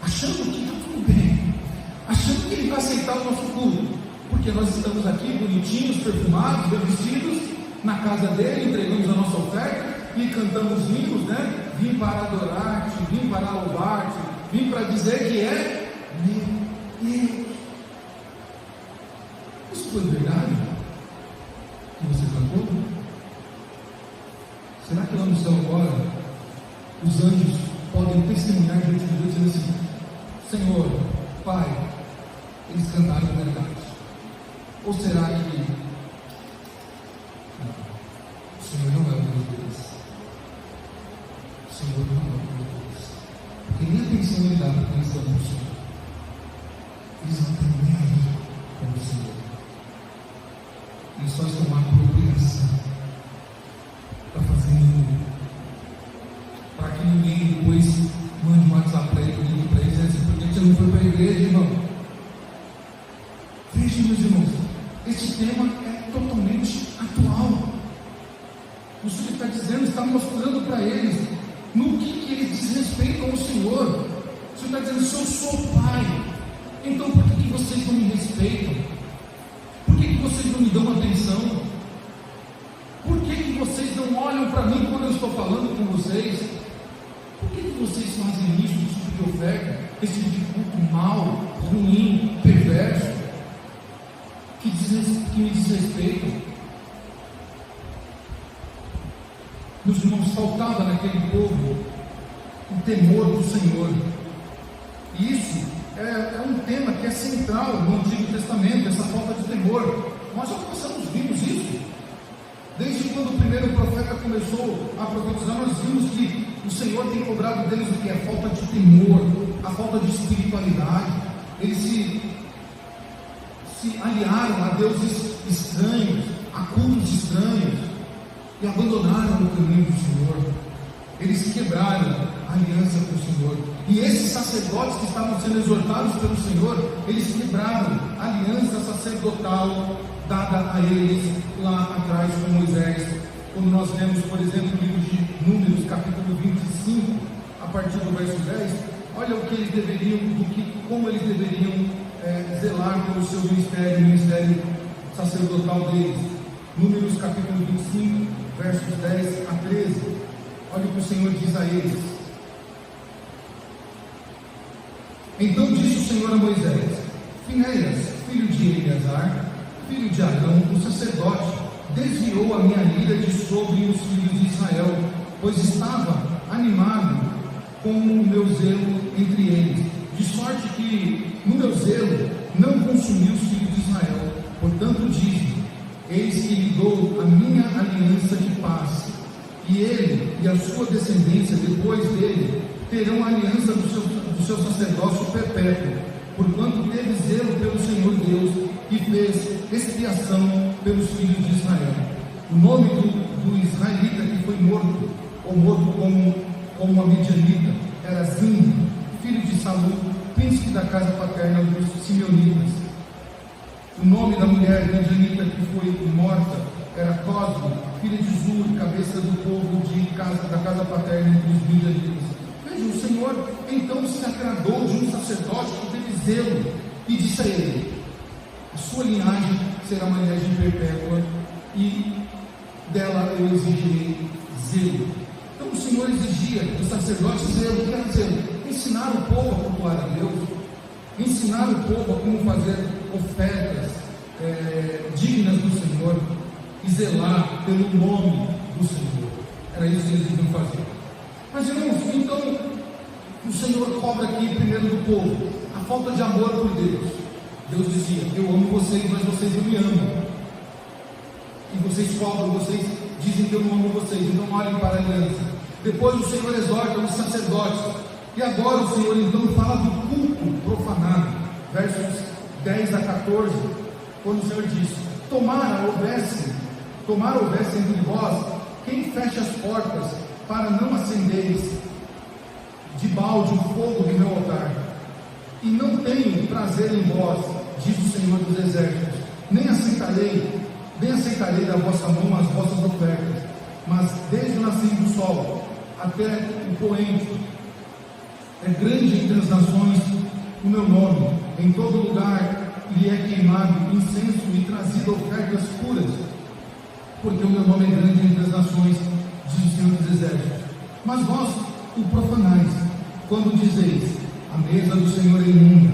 Achando que está tudo bem, achando que Ele vai aceitar o nosso culto, porque nós estamos aqui bonitinhos, perfumados, bem vestidos, na casa dele, entregamos a nossa oferta e cantamos hinos, né? Vim para adorar-te, vim para louvar-te, vim para dizer que é meu Deus. Isso foi verdade que você cantou? Será que lá no céu agora os anjos podem testemunhar diante de Deus dizendo assim: Senhor, Pai, eles cantaram verdade? Ou será que não, o Senhor não é o Deus deles? O Senhor não é o Deus deles, porque nem atenção Ele dá para eles estão no Senhor. Eles não têm nem aí com o Senhor. Eles só estão lá por obrigação, para fazer nenhum, para que ninguém depois mande um WhatsApp para ele, ligue para eles, assim: por que você não foi para a igreja, irmão? Veja, meus irmãos, esse tema é totalmente atual. O Senhor está dizendo, está mostrando para eles no que eles desrespeitam o Senhor. O Senhor está dizendo, se eu sou Pai, então por que vocês não me respeitam? Por que vocês não me dão atenção? Por que vocês não olham para mim quando eu estou falando com vocês? Por que vocês fazem isso, esse tipo de oferta, esse tipo de culto mau, ruim, perverso, que me desrespeitam? Meus irmãos, faltava naquele povo o temor do Senhor. E isso é um tema que é central no Antigo Testamento, essa falta de temor. Nós já vimos isso. Desde quando o primeiro profeta começou a profetizar, nós vimos que o Senhor tem cobrado deles o que? A falta de temor, a falta de espiritualidade. Eles se aliaram a deuses estranhos, a cultos estranhos, e abandonaram o caminho do Senhor. Eles quebraram a aliança com o Senhor. E esses sacerdotes que estavam sendo exortados pelo Senhor, eles quebraram a aliança sacerdotal dada a eles lá atrás com Moisés. Quando nós lemos, por exemplo, o livro de Números, capítulo 25, a partir do verso 10, olha o que eles deveriam, como eles deveriam zelar pelo seu ministério, o ministério sacerdotal deles. Números capítulo 25, versos 10 a 13. Olha o que o Senhor diz a eles. Então disse o Senhor a Moisés: Finéias, filho de Eleazar, filho de Arão, o sacerdote, desviou a minha ira de sobre os filhos de Israel, pois estava animado com o meu zelo entre eles, de sorte que no meu zelo não consumi os filhos de Israel. Portanto disse: eis que lhe dou a minha aliança de paz, e ele e a sua descendência depois dele terão a aliança do seu sacerdócio perpétuo, porquanto teve zelo pelo Senhor Deus e fez expiação pelos filhos de Israel. O nome do israelita que foi morto, ou morto como a midianita, era Zimri, filho de Saul, príncipe da casa paterna dos Simeonitas. O nome da mulher midianita que foi morta era Cosme, filha de Zur, cabeça do povo da casa paterna dos midianitas. Veja, o Senhor então se agradou de um sacerdote que teve zelo e disse a ele: a sua linhagem será uma linhagem perpétua e dela eu exigirei zelo. Então o Senhor exigia do sacerdote zelo. O que era zelo? Ensinar o povo a cultuar a Deus, ensinar o povo a como fazer ofertas dignas do Senhor e zelar pelo nome do Senhor. Era isso que eles deviam fazer. Mas irmãos, então o Senhor cobra aqui primeiro do povo a falta de amor por Deus. Deus dizia: eu amo vocês, mas vocês não me amam. E vocês cobram, vocês dizem que eu não amo vocês, então olhem para a aliança. Depois o Senhor exorta os sacerdotes. E agora o Senhor então fala do culto profanado. Versos 10 a 14, quando o Senhor diz: tomara houvesse entre vós quem feche as portas para não acenderes de balde o fogo do meu altar. E não tenho prazer em vós, diz o Senhor dos Exércitos, nem aceitarei da vossa mão as vossas ofertas, mas desde o nascer do sol até o poente é grande entre as nações o meu nome. Em todo lugar lhe é queimado incenso e trazido ofertas puras, porque o meu nome é grande entre as nações, diz o Senhor dos Exércitos. Mas vós o profanais, quando dizeis: a mesa do Senhor é imunda,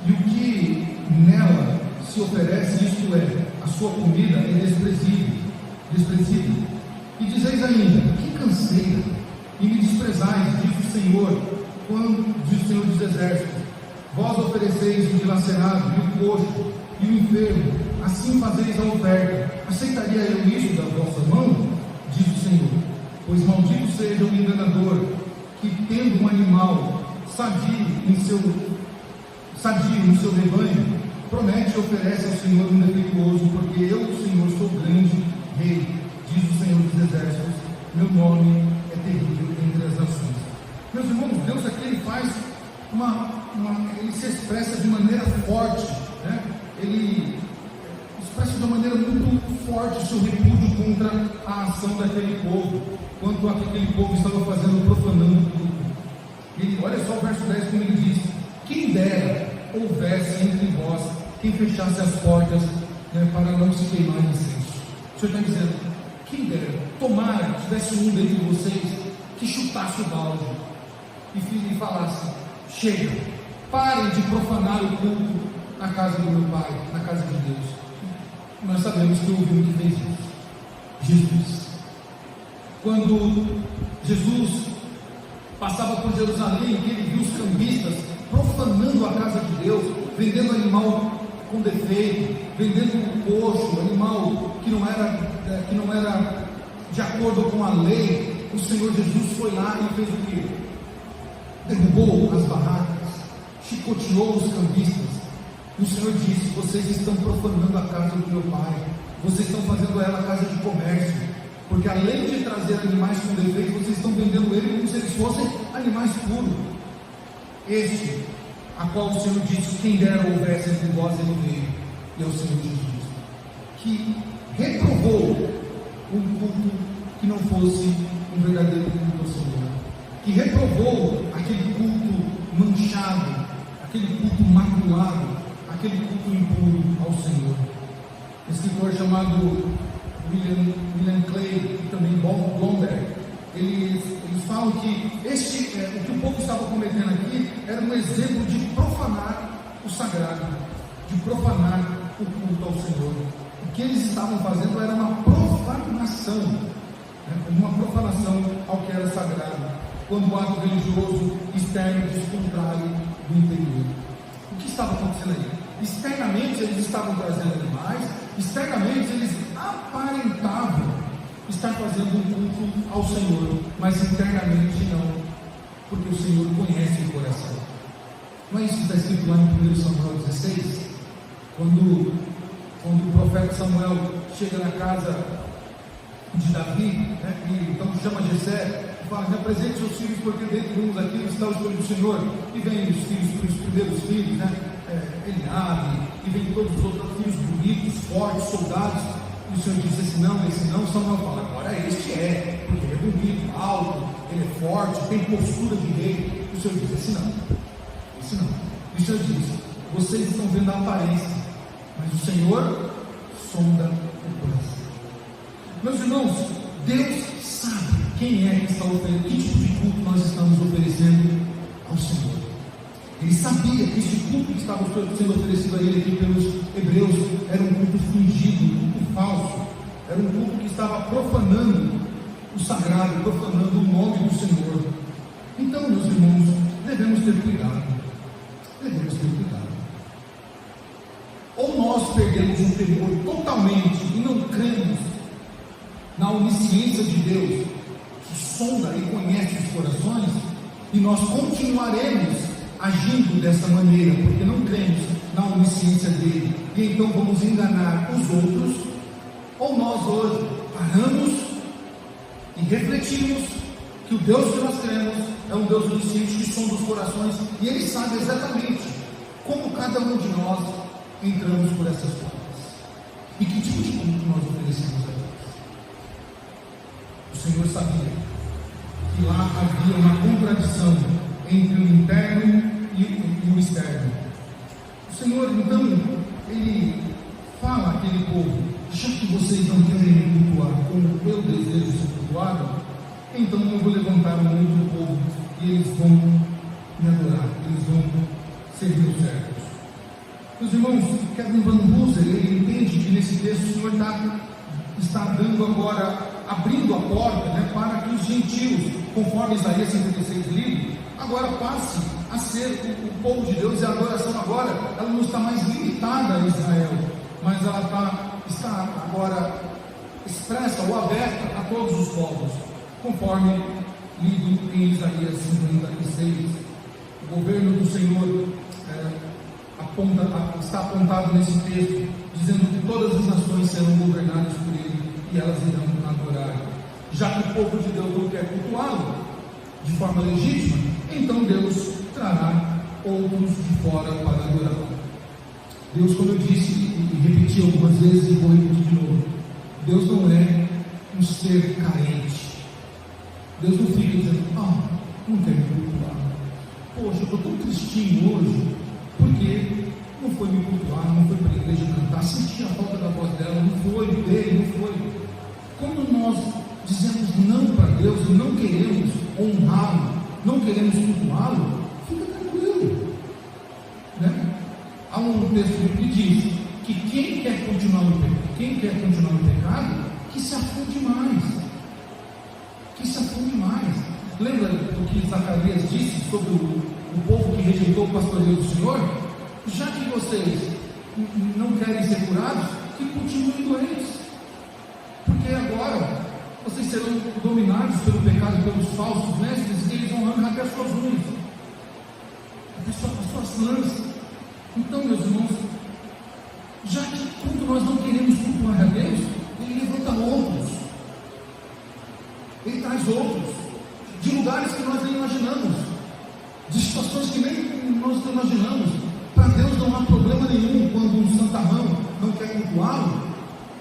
e o que nela se oferece, isto é, a sua comida, é desprezível. E dizeis ainda: que canseira, e me desprezais, diz o Senhor, diz o Senhor dos Exércitos. Vós ofereceis o dilacerado, e o coxo, e o enfermo, assim fazeis a oferta. Aceitaria eu isso da vossa mão? Diz o Senhor. Pois maldito seja o enganador, que tendo um animal sadio no seu rebanho, promete e oferece ao Senhor um defeituoso, porque eu, o Senhor, sou grande rei, diz o Senhor dos Exércitos, meu nome é terrível entre as nações. Meus irmãos, Deus aqui ele faz ele se expressa de maneira forte, né? Ele expressa de uma maneira muito forte o seu repúdio contra a ação daquele povo, quanto aquele povo estava fazendo, profanando o culto. E olha só o verso 10 como ele diz: quem dera houvesse entre vós quem fechasse as portas, né, para não se queimar incenso. O Senhor está dizendo: quem dera, tomara que tivesse um dentre vocês que chutasse o balde e falasse: chega, parem de profanar o culto na casa do meu Pai, na casa de Deus. Nós sabemos que houve um que fez isso: Jesus. Quando Jesus passava por Jerusalém, que ele viu os cambistas profanando a casa de Deus, vendendo animal com defeito, vendendo coxo, animal que não era de acordo com a lei, o Senhor Jesus foi lá e fez o quê? Derrubou as barracas, chicoteou os cambistas. E o Senhor disse: vocês estão profanando a casa do meu Pai, vocês estão fazendo ela casa de comércio, porque além de trazer animais com defeito, vocês estão vendendo ele como se eles fossem animais puros. Este, a qual o Senhor disse: quem dera houvesse entre vós, ele veio, e é o Senhor Jesus, que reprovou um culto que não fosse um verdadeiro culto ao Senhor, que reprovou aquele culto manchado, aquele culto maculado, aquele culto impuro ao Senhor. Um escritor chamado William Clay e também Blomberg, eles falam que o que o povo estava cometendo aqui era um exemplo de profanar o sagrado, de profanar o culto ao Senhor. O que eles estavam fazendo era uma profanação, uma profanação ao que era sagrado, quando o ato religioso externo descontrário do interior. O que estava acontecendo aí? Externamente eles estavam trazendo animais, externamente eles aparentavam estar fazendo um culto ao Senhor, mas internamente não, porque o Senhor conhece o coração. Não é isso que está escrito lá em 1 Samuel 16? Quando o profeta Samuel chega na casa de Davi, e então chama Jessé e fala: me apresente seus filhos, porque dentro de uns aqui está o escolho do Senhor. E vem os filhos, os primeiros filhos, Eliabe, e vem todos os outros filhos bonitos, fortes, soldados. E o Senhor diz: esse não. Samuel fala: agora este é, porque ele é bonito, alto, ele é forte, tem postura de rei. E o Senhor diz: esse não. E o Senhor diz: vocês estão vendo a aparência, mas o Senhor sonda o coração. Meus irmãos, Deus sabe quem é que está oferecendo, que tipo de culto nós estamos oferecendo ao Senhor. Ele sabia que esse culto que estava sendo oferecido a ele aqui pelos hebreus era um culto fingido, um culto falso, era um culto que estava profanando o sagrado, profanando o nome do Senhor. Então, meus irmãos, devemos ter cuidado. Ou nós perdemos o temor totalmente e não cremos na onisciência de Deus, que sonda e conhece os corações, e nós continuaremos agindo dessa maneira, porque não cremos na onisciência dele, e então vamos enganar os outros. Ou nós hoje paramos e refletimos que o Deus que nós cremos é um Deus onisciente que sonda os corações, e ele sabe exatamente como cada um de nós entramos por essas portas, e que tipo de culto nós oferecemos a Deus. O Senhor sabia que lá havia uma contradição entre o interno e o externo. O Senhor, então, ele fala àquele povo: já que vocês não querem me cultuar como eu desejo ser cultuado, então eu vou levantar um outro povo e eles vão me adorar, eles vão ser meus servos. Meus irmãos, Kevin Van Hooser, ele entende que nesse texto o Senhor está dando agora, abrindo a porta, para que os gentios, conforme Isaías 56 livre, agora passe a ser o povo de Deus. E a adoração agora, ela não está mais limitada a Israel, mas ela está agora expressa ou aberta a todos os povos, conforme lido em Isaías 56. O governo do Senhor está apontado nesse texto, dizendo que todas as nações serão governadas por ele e elas irão adorar. Já que o povo de Deus não quer cultuá-lo de forma legítima, então Deus trará outros de fora para adorá-lo. Deus, como eu disse e repeti algumas vezes e vou repetir de novo, Deus não é um ser carente. Deus não fica dizendo, não quero me cultuar. Poxa, eu estou tão tristinho hoje, porque não foi me cultuar, não foi para a igreja cantar, senti a falta da voz dela, não foi dele, não foi. Quando nós dizemos não para Deus e não queremos honrá-lo, não queremos cultuá-lo, fica tranquilo, né? Há um texto que diz que quem quer continuar no pecado, que se afunde mais. Que se afunde mais. Lembra do que Zacarias disse sobre o povo que rejeitou o pastoreio do Senhor? Já que vocês não querem ser curados, que continuem doentes. Porque agora vocês serão dominados pelo pecado e pelos falsos mestres, e eles vão arrancar as suas unhas, as suas lanças. Então, meus irmãos, já que quando nós não queremos cultuar a Deus, Ele levanta outros, Ele traz outros, de lugares que nós nem imaginamos, de situações que nem nós imaginamos. Para Deus não há problema nenhum quando um santarrão não quer cultuá-lo.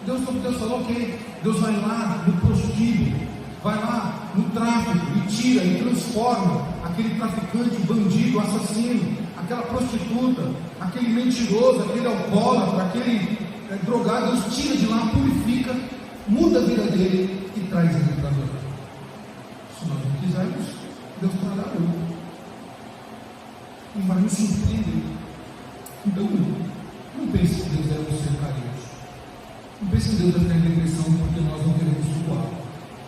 Deus falou, ok, Deus vai lá no prostíbulo, vai lá no tráfico e tira e transforma aquele traficante, bandido, assassino, aquela prostituta, aquele mentiroso, aquele alcoólatra, aquele drogado. Deus tira de lá, purifica, muda a vida dele e traz ele para nós. Se nós não quisermos, Deus trará outro e vai nos surpreender. Então, não pense que Deus é um ser carente. Não pense que Deus está em depressão porque nós não queremos cultuar.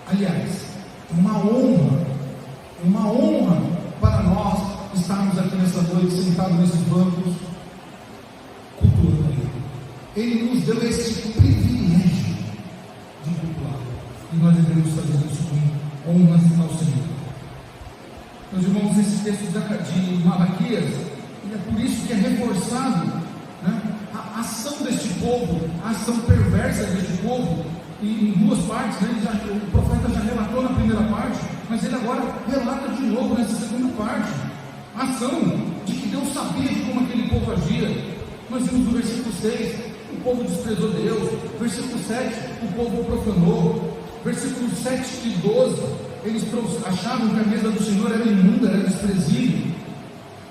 Aliás, uma honra para nós estarmos aqui nessa noite, sentados nesses bancos, cultuando Ele. Ele nos deu esse privilégio de cultuar. E nós devemos fazer isso com honra ao Senhor. Meus irmãos, esse texto de Malaquias, é por isso que é reforçado, né, a ação deste povo, a ação perversa deste povo, em duas partes, né? O profeta já relatou na primeira parte, mas ele agora relata de novo nessa segunda parte, a ação de que Deus sabia de como aquele povo agia. Nós vimos no versículo 6, o povo desprezou Deus, versículo 7, o povo profanou, versículos 7 e 12, eles achavam que a mesa do Senhor era imunda, era desprezível.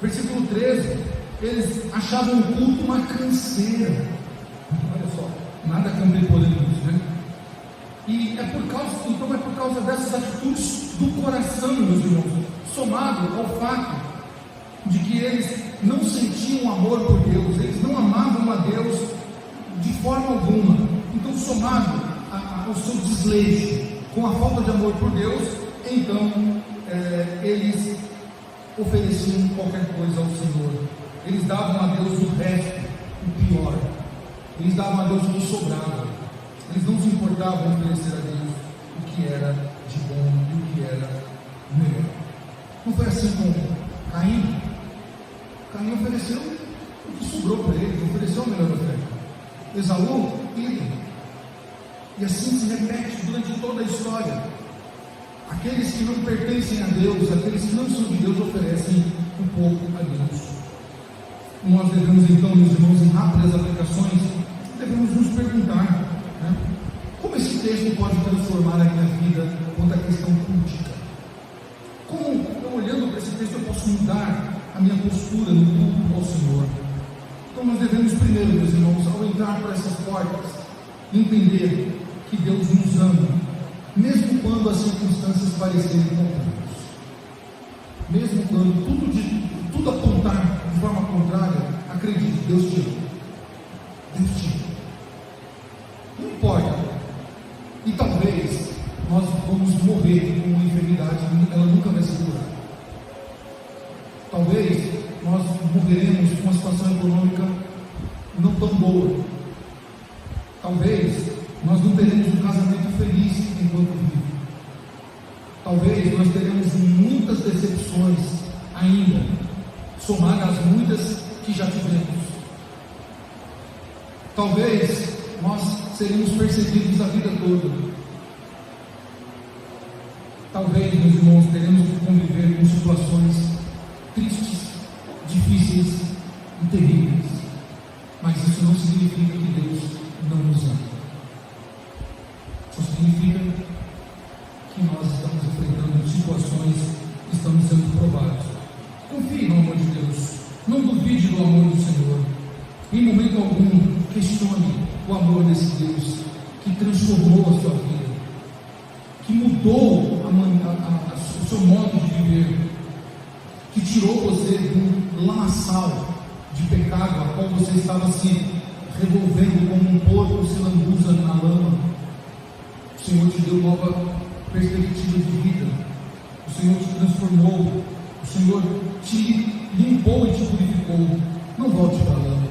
Versículo 13, eles achavam o culto uma canseira. Olha só, nada contemporâneo, né? E é por causa dessas atitudes do coração, meus irmãos, somado ao fato de que eles não sentiam amor por Deus, eles não amavam a Deus de forma alguma. Então, somado ao seu desleixo com a falta de amor por Deus, então eles ofereciam qualquer coisa ao Senhor. Eles davam a Deus o resto, o pior. Eles davam a Deus o que sobrava. Eles não se importavam em oferecer a Deus o que era de bom e o que era melhor. Não foi assim com Caim? Caim ofereceu o que sobrou para ele, ofereceu a melhor oferta. Esaú, idem. E assim se repete durante toda a história. Aqueles que não pertencem a Deus, aqueles que não são de Deus, oferecem um pouco a Deus. Nós devemos então, meus irmãos, em rápidas aplicações, devemos nos perguntar, né, como esse texto pode transformar a minha vida quanto à questão política? Como, olhando para esse texto, eu posso mudar a minha postura no culto ao Senhor? Então nós devemos primeiro, meus irmãos, ao entrar por essas portas, entender que Deus nos ama, mesmo quando as circunstâncias parecerem contrárias, mesmo quando tudo apontar de forma contrária. Acredite, Deus te ama. Deus te ama. Não importa. E talvez nós vamos morrer com uma enfermidade, ela nunca vai se curar. Talvez nós morreremos com uma situação econômica não tão boa. Talvez nós não teremos um casamento feliz enquanto vivo. Talvez nós teremos muitas decepções ainda, somadas às muitas que já tivemos. Talvez nós seremos perseguidos a vida toda. Talvez, meus irmãos, teremos que conviver com situações tristes, difíceis e terríveis. Mas duvide do amor do Senhor. Em momento algum, questione o amor desse Deus que transformou a sua vida, que mudou o seu modo de viver, que tirou você de um lamaçal de pecado a qual você estava se revolvendo como um porco se lambuza na lama. O Senhor te deu nova perspectiva de vida. O Senhor te transformou. O Senhor te limpou e te purificou. Não volte para a lama.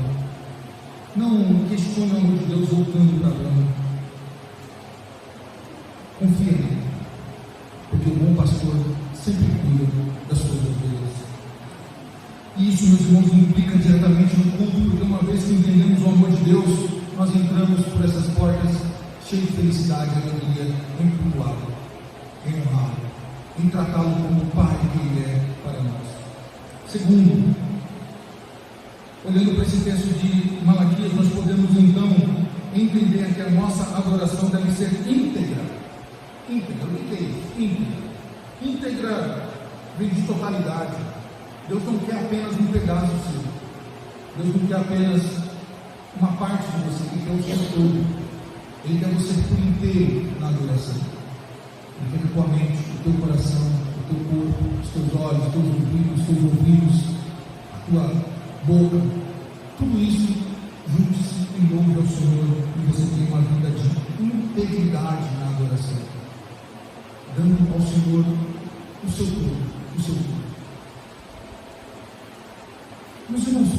Não questione o amor de Deus voltando para a lama. Confia nele, porque o bom pastor sempre cuida das suas ovelhas. E isso, meus irmãos, implica diretamente no culto, porque uma vez que entendemos o amor de Deus, nós entramos por essas portas cheios de felicidade e alegria em cultuá-lo, em honrá-lo, em tratá-lo como o Pai que Ele é para nós. Segundo, olhando para esse texto de Malaquias, nós podemos então entender que a nossa adoração deve ser íntegra. Íntegra, o que é isso? Íntegra. Íntegra vem de totalidade. Deus não quer apenas um pedaço seu. Deus não quer apenas uma parte de você, Ele quer o seu todo. Ele quer você por inteiro na adoração. Ele quer a tua mente, o teu coração, o teu corpo, os teus olhos, os teus ouvidos, a tua boca. Tudo isso junte-se em nome ao Senhor e você tem uma vida de integridade na adoração, dando ao Senhor o seu todo, o seu tudo. Meus irmãos,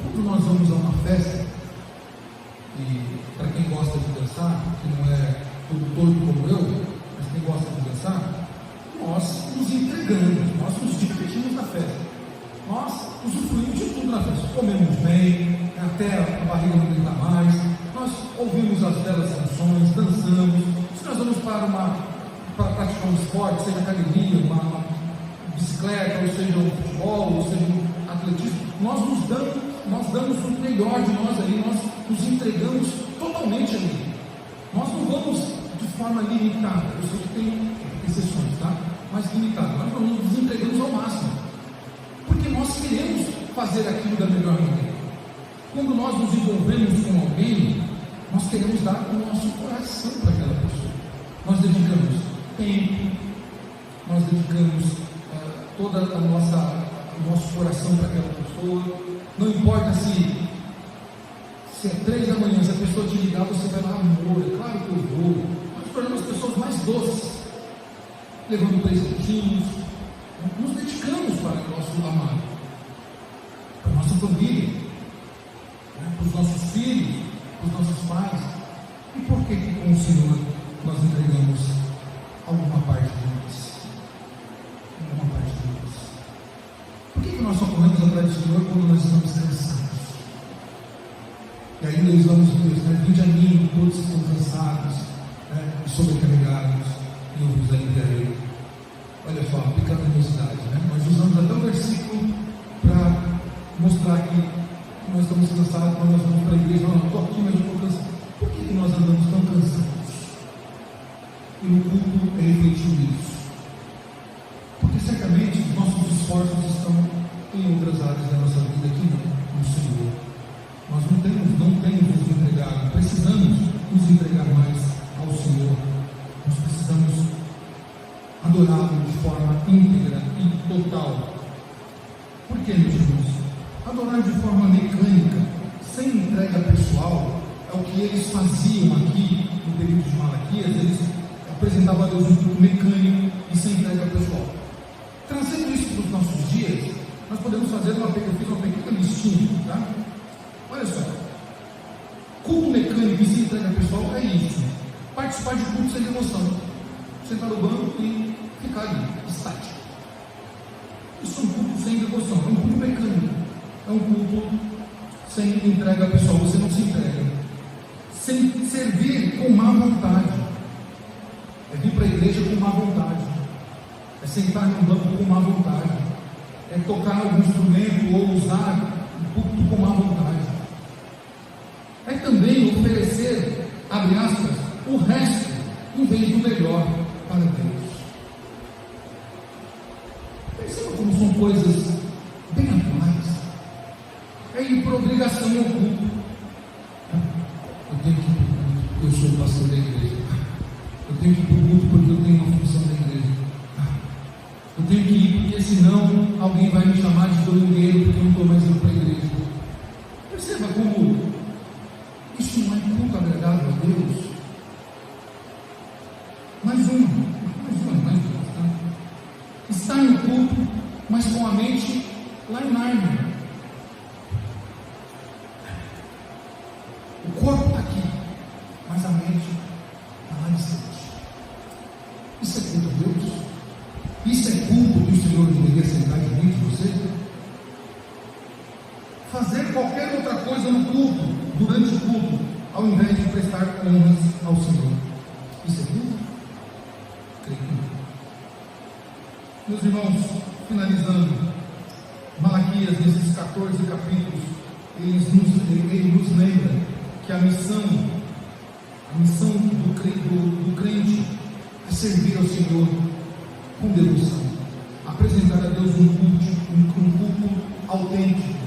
quando nós vamos a uma festa, e para quem gosta de dançar, que não é todo como eu, mas quem gosta de dançar, nós nos entregamos, nós nos divertimos na festa, nós usufruímos de tudo na festa, comemos bem, até a barriga não aguenta mais, nós ouvimos as belas canções, dançamos. Se nós vamos para praticar um esporte, seja academia, uma bicicleta, ou seja um futebol, ou seja um atletismo, nós damos o melhor de nós ali, nós nos entregamos totalmente ali. Nós não vamos de forma limitada, eu sei que tem exceções, tá? Mas limitada, nós nos entregamos ao máximo, porque nós queremos fazer aquilo da melhor maneira. Quando nós nos envolvemos com alguém, nós queremos dar o nosso coração para aquela pessoa. Nós dedicamos tempo, nós dedicamos todo o nosso coração para aquela pessoa. Não importa se é 3 da manhã, se a pessoa te ligar, você vai lá, amor, é claro que eu vou. Nós tornamos as pessoas mais doces, levando presentinhos, nos dedicamos para o nosso amado, para a nossa família, para os nossos filhos, para os nossos pais. E por que com o Senhor nós entregamos alguma parte de nós? Alguma parte de nós. Por que nós só corremos atrás do Senhor quando nós estamos cansados? E aí nós vamos Deus, vinde a mim, todos que estão cansados, e sobrecarregados, e eu vos aliviarei. Olha só, pecaminosidade, Nós usamos até o versículo para mostrar que nós estamos cansados, quando nós vamos para a igreja, não, estou aqui, mas eu estou cansado. Por que nós andamos tão cansados? E no culto é refletido isso. Porque certamente os nossos esforços estão em outras áreas da nossa vida que não no Senhor. Nós não temos nos entregado, precisamos nos entregar mais ao Senhor. Nós precisamos adorá-lo de forma íntegra e total. Por que, meus irmãos? Adorar de forma mecânica, sem entrega pessoal, é o que eles faziam aqui no período de Malaquias. Eles apresentavam a Deus um culto mecânico e sem entrega pessoal. Trazendo isso para os nossos dias, nós podemos fazer eu fiz uma pequena listinha, tá? Olha só, culto mecânico e sem entrega pessoal é isso: participar de culto sem devoção, sentar no banco e ficar ali, estático. Isso é um culto sem devoção, é um culto mecânico, é um culto sem entrega pessoal. Você não se entrega, sem servir com má vontade, é vir para a igreja com má vontade, é sentar no banco com má vontade, é tocar algum instrumento ou usar o culto com má vontade. É também oferecer, abre aspas, o resto em vez do melhor para Deus. Perceba como são coisas bem atuais. é ir por obrigação ao culto. Eu tenho que ir para o culto porque eu sou o pastor da igreja. Eu tenho que ir para o culto porque eu tenho uma função da igreja. Eu tenho que ir porque senão alguém vai me chamar de domingueiro porque eu não estou mais indo para a igreja. Perceba como isso não é culto agradável a Deus. Mais uma, tá? Está no culto, mas com a mente lá em Nárnia. O corpo está aqui, mas a mente está lá distante. Isso é culto a Deus? Isso é culto que o Senhor deveria sentar diante de você? Fazer qualquer outra coisa no culto, durante o culto, ao invés de prestar honras ao Senhor. Isso é culto? Creio que não. Meus irmãos, finalizando, Malaquias, nesses 14 capítulos, ele nos lembra que a missão do crente é servir ao Senhor com devoção, apresentar a Deus um culto autêntico,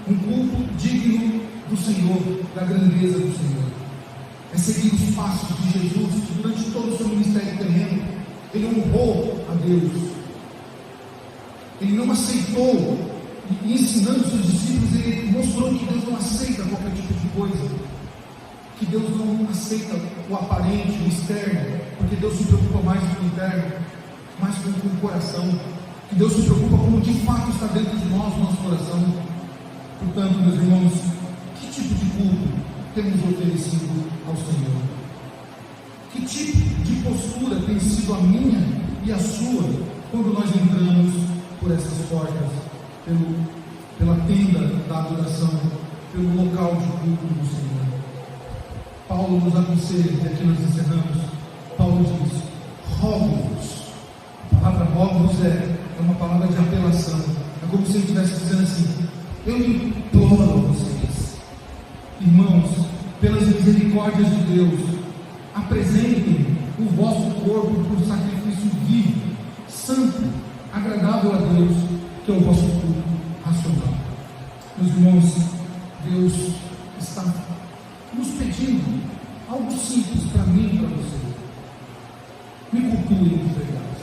um culto digno do Senhor, da grandeza do Senhor. É seguir os passos de Jesus, que durante todo o seu ministério terreno, ele honrou a Deus. Ele não aceitou, e ensinando seus discípulos, ele mostrou que Deus não aceita qualquer tipo de coisa, que Deus não aceita o aparente, o externo, porque Deus se preocupa mais com o interno, mais com o coração, que Deus se preocupa como de fato está dentro de nós, nosso coração. Portanto, meus irmãos, que tipo de culto temos oferecido ao Senhor? Que tipo de postura tem sido a minha e a sua quando nós entramos por essas portas, pela tenda da adoração, pelo local de culto do Senhor? Paulo nos aconselha, e aqui nós encerramos. Paulo diz: rogo-vos. A palavra rogo-vos é uma palavra de apelação. É como se ele estivesse dizendo assim: eu imploro a vocês, irmãos, pelas misericórdias de Deus, apresentem o vosso corpo por sacrifício vivo, santo, agradável a Deus, que é o vosso culto racional. Meus irmãos, Deus está nos pedindo algo simples para mim e para você. Me cultuem de verdade,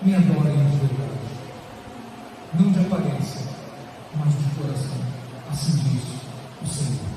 me adorem de verdade, não de aparência, mas de coração. Assim diz o Senhor.